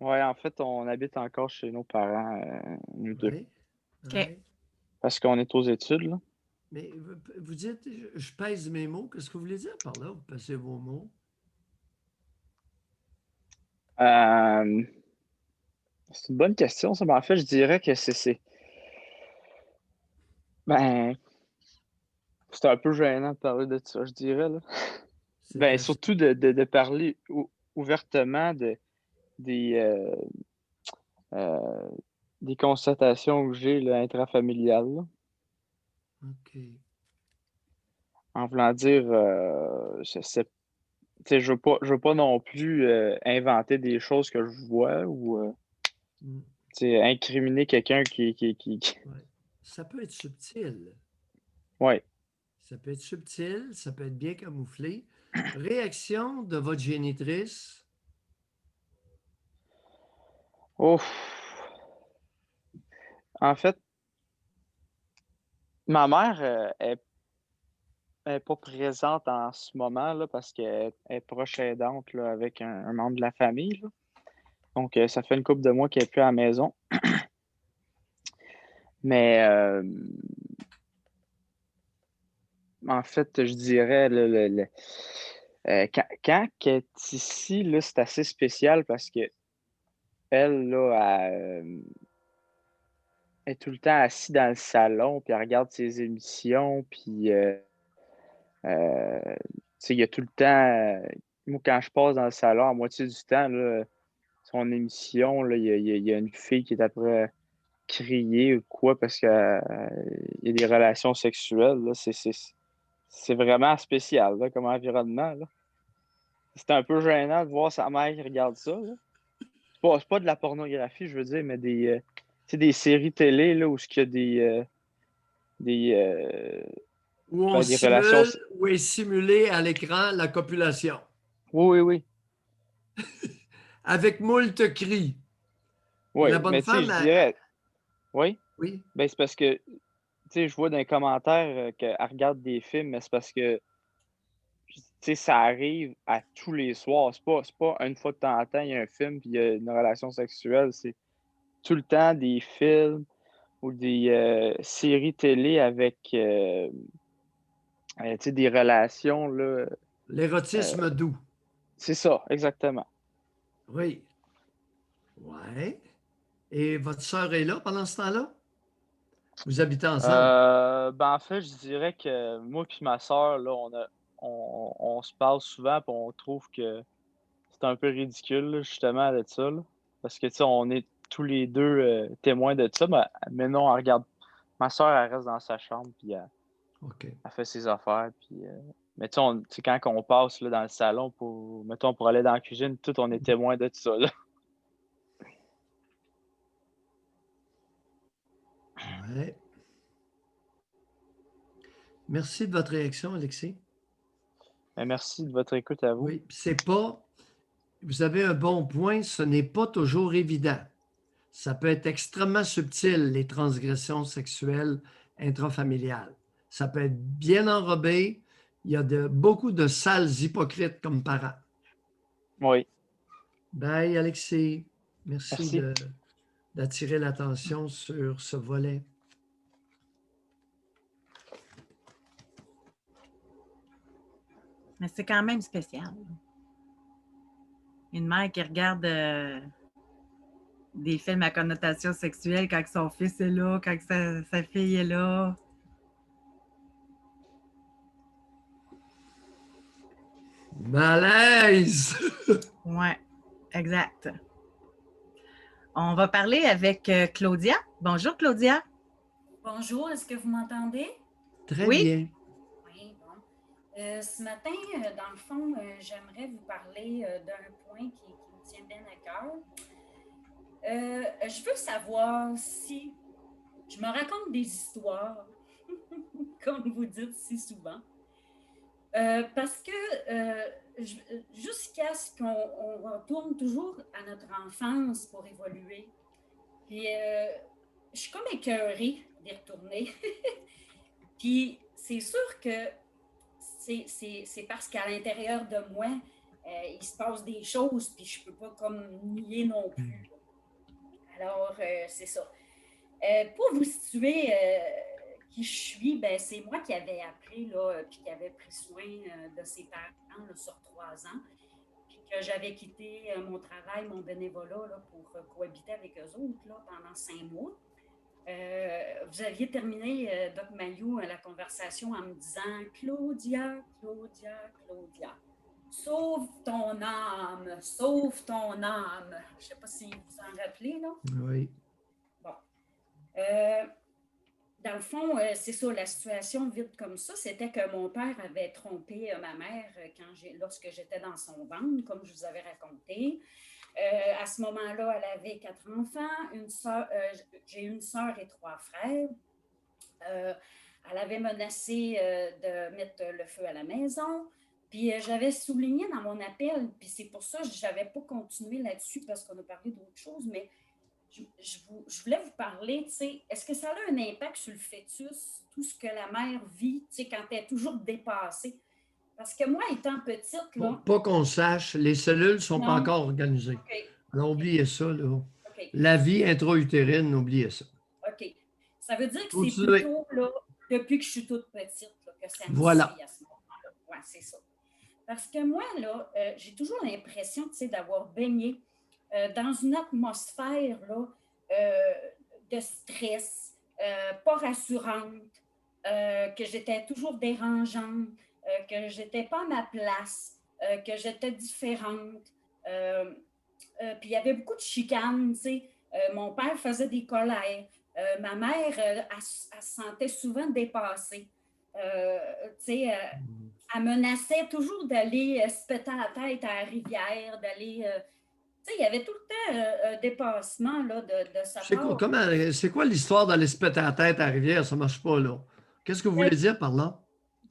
ouais, en fait, on habite encore chez nos parents, nous deux, Oui. OK. Oui. parce qu'on est aux études, là. Mais vous dites, je pèse mes mots. Qu'est-ce que vous voulez dire par là? Vous pesez vos mots? C'est une bonne question, ça. Mais en fait, je dirais que ben, c'est un peu gênant de parler de ça, je dirais, là. Ben, C'est-à-dire, surtout de parler ouvertement des, euh, des constatations que j'ai là, intrafamiliales, là. OK. En voulant dire, tu sais, je veux pas non plus inventer des choses que je vois ou Mm. tu sais, incriminer quelqu'un Ouais. Ça peut être subtil. Ouais. Ça peut être subtil, ça peut être bien camouflé. Réaction de votre génitrice? Ouf. En fait, ma mère est pas présente en ce moment là, parce qu'elle est proche aidante là, avec un membre de la famille, là. Donc, ça fait une couple de mois qu'elle n'est plus à la maison. Mais en fait, je dirais Quand elle est ici, là, c'est assez spécial parce que elle, là, elle est tout le temps assise dans le salon, puis elle regarde ses émissions, puis tu sais, il y a tout le temps. Moi, quand je passe dans le salon, à moitié du temps, là, son émission, là, il y a une fille qui est après crier ou quoi parce qu'il y a des relations sexuelles. Là. C'est vraiment spécial là, comme environnement. Là. C'est un peu gênant de voir sa mère qui regarde ça. Là. C'est pas de la pornographie, je veux dire, mais des séries télé là, où il y a Où on des relations. où est simulée à l'écran la copulation. Oui. Avec moult cris. Oui, La bonne mais tu sais, femme, je dirais. Oui? Oui. Ben, c'est parce que, tu sais, je vois dans les commentaires qu'elle regarde des films, mais c'est parce que, tu sais, ça arrive à tous les soirs. C'est pas une fois de temps en temps, il y a un film puis il y a une relation sexuelle. C'est tout le temps des films ou des séries télé avec, tu sais, des relations, là. L'érotisme doux. C'est ça, exactement. Oui. Ouais. Et votre sœur est là pendant ce temps-là? Vous habitez ensemble? Ben, en fait, je dirais que moi et ma sœur, là, on se parle souvent et on trouve que c'est un peu ridicule, là, justement, de ça. Là. Parce que, tu sais, on est tous les deux témoins de ça. Mais non, on regarde. Ma sœur, elle reste dans sa chambre puis elle fait ses affaires. Puis, mais tu sais, quand on passe là, dans le salon mettons, pour aller dans la cuisine, tout, on est témoins de tout ça. Là. Ouais. Merci de votre réaction, Alexis. Merci de votre écoute à vous. Oui, c'est pas. Vous avez un bon point, ce n'est pas toujours évident. Ça peut être extrêmement subtil, les transgressions sexuelles intrafamiliales. Ça peut être bien enrobé. Il y a beaucoup de sales hypocrites comme parents. Oui. Bye, Alexis. Merci. Merci. D'attirer l'attention sur ce volet. Mais c'est quand même spécial. Une mère qui regarde des films à connotation sexuelle quand son fils est là, quand sa fille est là. Malaise! Ouais, exact. On va parler avec Claudia. Bonjour, Claudia. Bonjour, est-ce que vous m'entendez? Très bien. Oui, bon. Ce matin, dans le fond, j'aimerais vous parler d'un point qui me tient bien à cœur. Je veux savoir si je me raconte des histoires, comme vous dites si souvent, parce que jusqu'à ce qu'on retourne toujours à notre enfance pour évoluer. Puis, je suis comme écœurée d'y retourner. Puis, c'est sûr que c'est parce qu'à l'intérieur de moi, il se passe des choses, puis je ne peux pas comme nier non plus. Alors, c'est ça. Pour vous situer qui je suis, ben, c'est moi qui avais appris, là, puis qui avait pris soin de ses parents là, sur 3 ans, puis que j'avais quitté mon travail, mon bénévolat là, pour cohabiter avec eux autres là, pendant 5 mois. Vous aviez terminé, Doc Mayou, la conversation en me disant « Claudia, Claudia, Claudia, sauve ton âme, sauve ton âme. » Je ne sais pas si vous en rappelez, là. Oui. Bon. Dans le fond, c'est ça, la situation vite comme ça, c'était que mon père avait trompé ma mère lorsque j'étais dans son ventre, comme je vous avais raconté. À ce moment-là, elle avait 4 enfants, j'ai une sœur et 3 frères. Elle avait menacé de mettre le feu à la maison. Puis j'avais souligné dans mon appel, puis c'est pour ça que je n'avais pas continué là-dessus parce qu'on a parlé d'autres choses, mais je voulais vous parler, tu sais, est-ce que ça a un impact sur le fœtus, tout ce que la mère vit, tu sais, quand elle est toujours dépassée? Parce que moi, étant petite, là... Pas qu'on sache, les cellules ne sont pas encore organisées. Okay. Alors, oubliez ça, là. Okay. La vie intra-utérine, oubliez ça. OK. Ça veut dire que c'est plutôt, là, depuis que je suis toute petite, là, que ça me suit à ce moment-là. Oui, c'est ça. Parce que moi, là, j'ai toujours l'impression, tu sais, d'avoir baigné dans une atmosphère là, de stress, pas rassurante, que j'étais toujours dérangeante, que j'étais pas à ma place, que j'étais différente. Puis il y avait beaucoup de chicanes, tu sais. Mon père faisait des colères. Ma mère, elle se sentait souvent dépassée. Tu sais, elle menaçait toujours d'aller se péter la tête à la rivière, d'aller... tu sais, il y avait tout le temps un dépassement là, de sa part. C'est quoi l'histoire d'aller se péter la tête à la rivière? Ça ne marche pas, là. Qu'est-ce que vous voulez dire par là?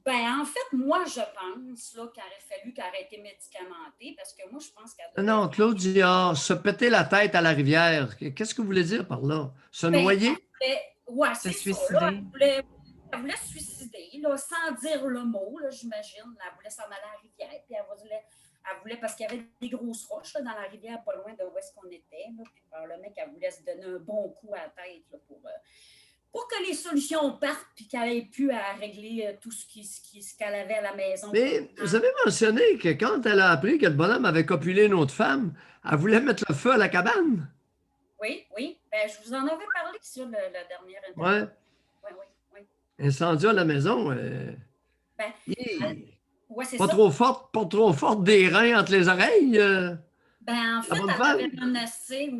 Ben, en fait, moi, je pense là, qu'il aurait fallu qu'elle ait été médicamentée parce que moi, je pense qu'elle Non, Claudia, se péter la tête à la rivière. Qu'est-ce que vous voulez dire par là? Se noyer? Oui, c'est Se ça. Là, suicider. elle voulait se suicider, là, sans dire le mot, là, j'imagine. Elle voulait s'en aller à la rivière. Puis elle voulait parce qu'il y avait des grosses roches là, dans la rivière, pas loin de où est-ce qu'on était. Là, puis par le mec, elle voulait se donner un bon coup à la tête là, pour que les solutions partent puis qu'elle ait pu à régler tout ce qu'elle avait à la maison. Mais vous avez mentionné que quand elle a appris que le bonhomme avait copulé une autre femme, elle voulait mettre le feu à la cabane. Oui. Ben, je vous en avais parlé sur la dernière interview. Oui. Oui. Incendie à la maison. Ben, c'est pas ça. trop forte des reins entre les oreilles. Ben, en fait, elle avait menacé,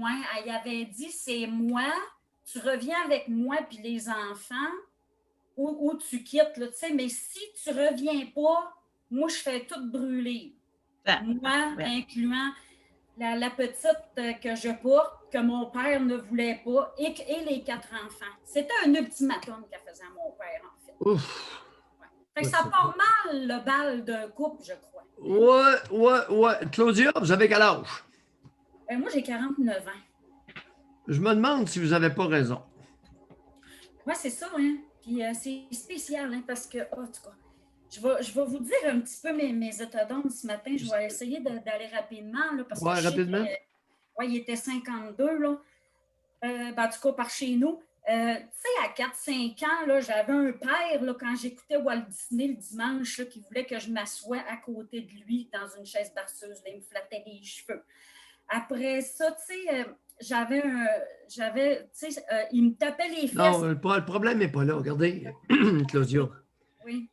elle avait dit, c'est moi, tu reviens avec moi puis les enfants, ou tu quittes, là, tu sais, mais si tu reviens pas, moi, je fais tout brûler. Moi, incluant la petite que je porte, que mon père ne voulait pas, et les 4 enfants. C'était un ultimatum qu'elle faisait à mon père, en fait. Ouf! Fait que ça part mal, le bal d'un couple, je crois. Ouais. Claudia, vous avez quel âge? Moi, j'ai 49 ans. Je me demande si vous n'avez pas raison. Oui, c'est ça, hein. Puis c'est spécial, hein, parce que, en tout cas, je vais vous dire un petit peu mes états d'âme ce matin. Je vais essayer d'aller rapidement, là, parce que rapidement. Il était 52, là. En tout cas, par chez nous. Tu sais, à 4-5 ans, là, j'avais un père, là, quand j'écoutais Walt Disney le dimanche, là, qui voulait que je m'assoie à côté de lui dans une chaise berceuse. Là, il me flattait les cheveux. Après ça, tu sais, il me tapait les fesses. Non, le problème n'est pas là. Regardez, Claudia. Oui.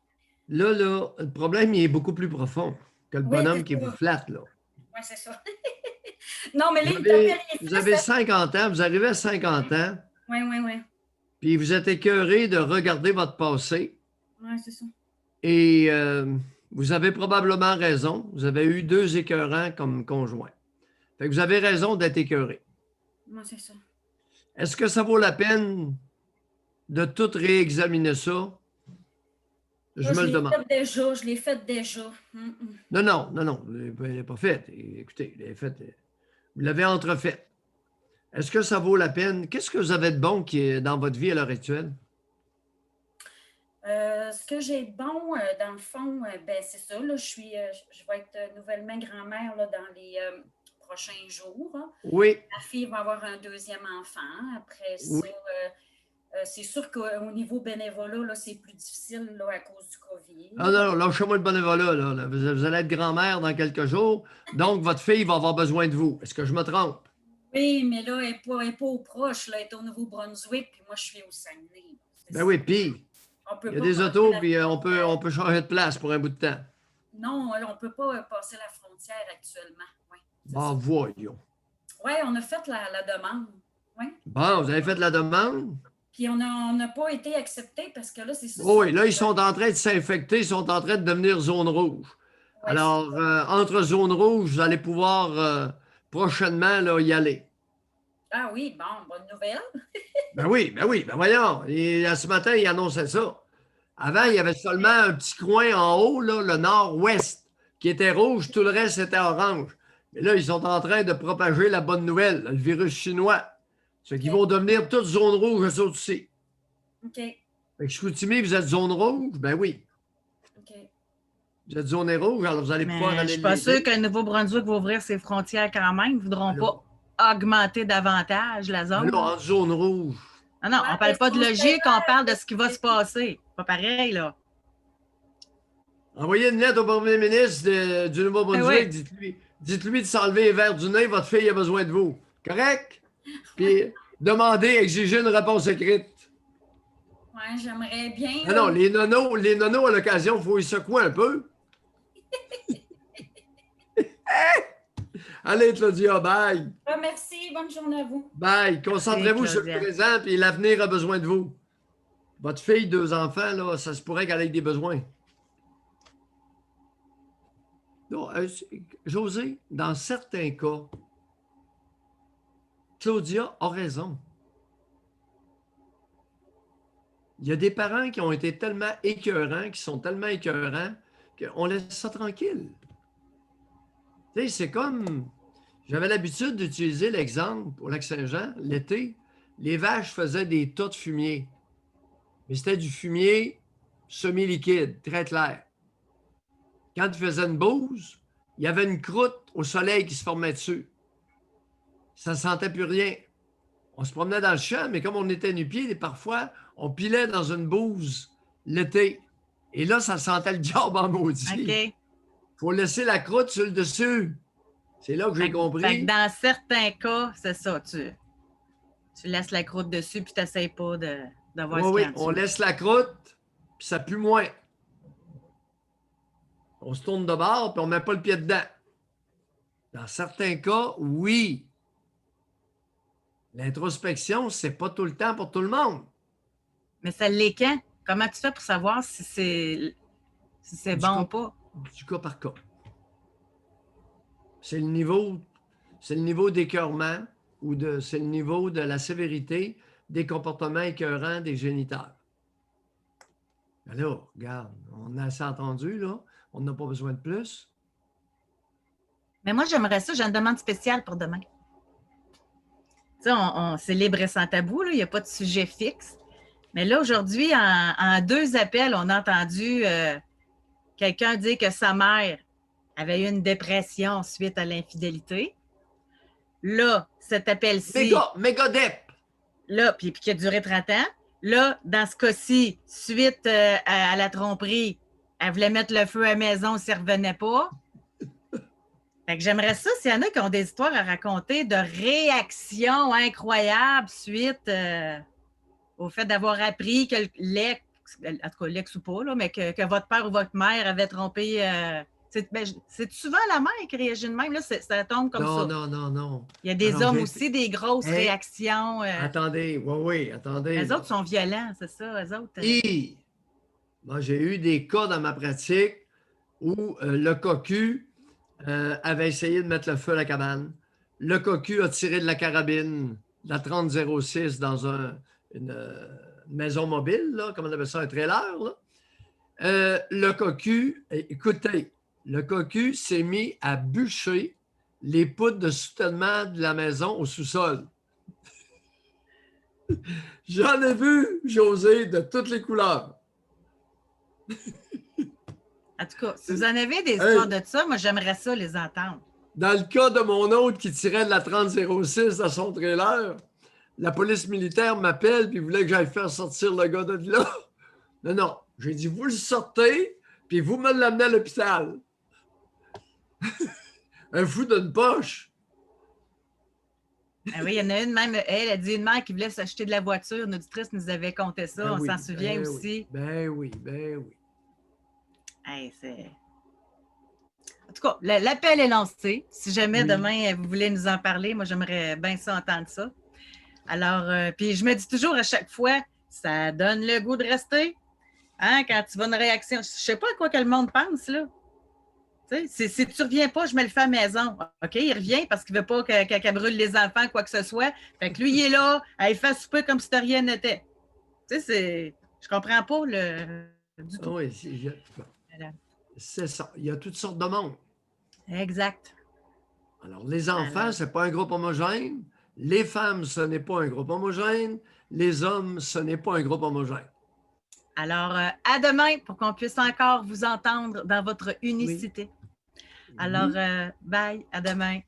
Là, le problème, il est beaucoup plus profond que le bonhomme qui vous flatte, là. Oui, c'est ça. Non, mais là, il me tapait les fesses. Vous avez 50 ans, vous arrivez à 50 ans. Oui. Puis vous êtes écœuré de regarder votre passé. Oui, c'est ça. Et vous avez probablement raison. Vous avez eu 2 écœurants comme conjoints. Fait que vous avez raison d'être écœuré. Oui, c'est ça. Est-ce que ça vaut la peine de tout réexaminer ça? Je me le demande. Je l'ai fait déjà. Non. Vous ne l'avez pas fait. Écoutez, vous l'avez entrefait. Est-ce que ça vaut la peine? Qu'est-ce que vous avez de bon qui est dans votre vie à l'heure actuelle? Ce que j'ai de bon, dans le fond, c'est ça. Là, je vais être nouvellement grand-mère là, dans les prochains jours. Hein. Oui. Ma fille va avoir un 2e enfant. Après ça, c'est sûr qu'au niveau bénévolat, là, c'est plus difficile là, à cause du COVID. Ah non, lâchez-moi le bénévolat. Là. Vous allez être grand-mère dans quelques jours. Donc, votre fille va avoir besoin de vous. Est-ce que je me trompe? Oui, mais là, elle n'est pas au proche. Là, elle est au Nouveau-Brunswick, puis moi, je suis au Saguenay. Ben oui, puis il y a des autos, puis on peut changer de place pour un bout de temps. Non, on ne peut pas passer la frontière actuellement. Oui, bon, voyons. Oui, on a fait la demande. Oui. Bon, vous avez fait la demande? Puis on n'a pas été accepté parce que là, c'est ça. Oui, là, ils sont en train de s'infecter, ils sont en train de devenir zone rouge. Oui, alors, entre zone rouge, vous allez pouvoir prochainement là, y aller. Ah oui, bon, bonne nouvelle. Ben voyons. Et, ce matin, ils annonçaient ça. Avant, il y avait seulement un petit coin en haut, là, le nord-ouest, qui était rouge, tout le reste était orange. Mais là, ils sont en train de propager la bonne nouvelle, le virus chinois. Ceux qui vont devenir toutes zone rouge, eux autres aussi. OK. Fait que Chicoutimi, vous êtes zone rouge? Ben oui. OK. Vous êtes zone rouge, alors vous allez pouvoir aller. Je ne suis pas sûre que le Nouveau-Brunswick va ouvrir ses frontières quand même. Ils ne voudront pas augmenter davantage la zone. Non, en zone rouge. Non, on ne parle pas de logique, on parle de ce qui va se passer. Pas pareil, là. Envoyez une lettre au premier ministre du Nouveau-Brunswick. Dites-lui de s'enlever les verres du nez. Votre fille a besoin de vous. Correct? Puis demandez, exigez une réponse écrite. Ouais, j'aimerais bien. Non, les nonos, à l'occasion, il faut y secouer un peu. Allez, Claudia, bye. Merci, bonne journée à vous. Bye. Concentrez-vous sur le présent, puis l'avenir a besoin de vous. Votre fille, 2 enfants, là, ça se pourrait qu'elle ait des besoins. Non, José, dans certains cas, Claudia a raison. Il y a des parents qui ont été tellement écœurants, qui sont tellement écœurants, qu'on laisse ça tranquille. Tu sais, c'est comme... J'avais l'habitude d'utiliser l'exemple au Lac-Saint-Jean, l'été, les vaches faisaient des tas de fumier. Mais c'était du fumier semi-liquide, très clair. Quand il faisait une bouse, il y avait une croûte au soleil qui se formait dessus. Ça ne sentait plus rien. On se promenait dans le champ, mais comme on était nu-pieds, parfois, on pilait dans une bouse l'été. Et là, ça sentait le diable en maudit. Il faut laisser la croûte sur le dessus. C'est là que j'ai compris. Fait que dans certains cas, c'est ça. Tu laisses la croûte dessus puis tu n'essayes pas d'avoir ce qu'il y a en dessous. On laisse la croûte puis ça pue moins. On se tourne de bord puis on ne met pas le pied dedans. Dans certains cas, oui. L'introspection, c'est pas tout le temps pour tout le monde. Mais ça l'est quand? Comment tu fais pour savoir si c'est bon ou pas? Du cas par cas. C'est le niveau d'écœurement ou c'est le niveau de la sévérité des comportements écœurants des géniteurs. Alors, regarde, on a assez entendu, là. On n'a pas besoin de plus. Mais moi, j'aimerais ça. J'ai une demande spéciale pour demain. Tu sais, on célèbre sans tabou, là. Il n'y a pas de sujet fixe. Mais là, aujourd'hui, en 2 appels, on a entendu quelqu'un dire que sa mère avait eu une dépression suite à l'infidélité. Là, cet appel-ci... Méga dep! Là, puis qui a duré 30 ans. Là, dans ce cas-ci, suite à la tromperie, elle voulait mettre le feu à la maison s'il ne revenait pas. Fait que j'aimerais ça, s'il y en a qui ont des histoires à raconter de réactions incroyables suite au fait d'avoir appris que l'ex, en tout cas l'ex ou pas, là, mais que votre père ou votre mère avait trompé... c'est souvent la mère qui réagit de même. Là, ça tombe comme ça. Non. Il y a des hommes aussi, des grosses réactions. Attendez, attendez. Les autres sont violents, c'est ça, eux autres. Moi, j'ai eu des cas dans ma pratique où le cocu avait essayé de mettre le feu à la cabane. Le cocu a tiré de la carabine, la 30-06 dans une maison mobile, là, comme on appelle ça, un trailer. Là. Le cocu, écoutez, le cocu s'est mis à bûcher les poutres de soutènement de la maison au sous-sol. J'en ai vu, José, de toutes les couleurs. En tout cas, si vous en avez des histoires de ça, moi, j'aimerais ça les entendre. Dans le cas de mon autre qui tirait de la 30-06 dans son trailer, la police militaire m'appelle et voulait que j'aille faire sortir le gars de là. Non. J'ai dit, vous le sortez, puis vous me l'amenez à l'hôpital. Un fou d'une poche. Ah oui, il y en a une même, elle a dit une mère qui voulait s'acheter de la voiture. Une auditrice nous avait conté ça, on s'en souvient aussi. Ben oui. Hey, en tout cas, l'appel est lancé. Si jamais demain vous voulez nous en parler, moi j'aimerais bien ça entendre ça. Alors, puis je me dis toujours à chaque fois, ça donne le goût de rester. Hein, quand tu vois une réaction, je ne sais pas à quoi que le monde pense, là. Tu sais, si tu ne reviens pas, je mets le feu à la maison. OK, il revient parce qu'il ne veut pas qu'elle brûle les enfants, quoi que ce soit. Fait que lui, il est là, il fait souper comme si de rien n'était. Tu sais, je comprends pas du tout. Oui, c'est ça. Il y a toutes sortes de monde. Exact. Alors, les enfants, ce n'est pas un groupe homogène. Les femmes, ce n'est pas un groupe homogène. Les hommes, ce n'est pas un groupe homogène. Alors, à demain pour qu'on puisse encore vous entendre dans votre unicité. Alors, bye, à demain.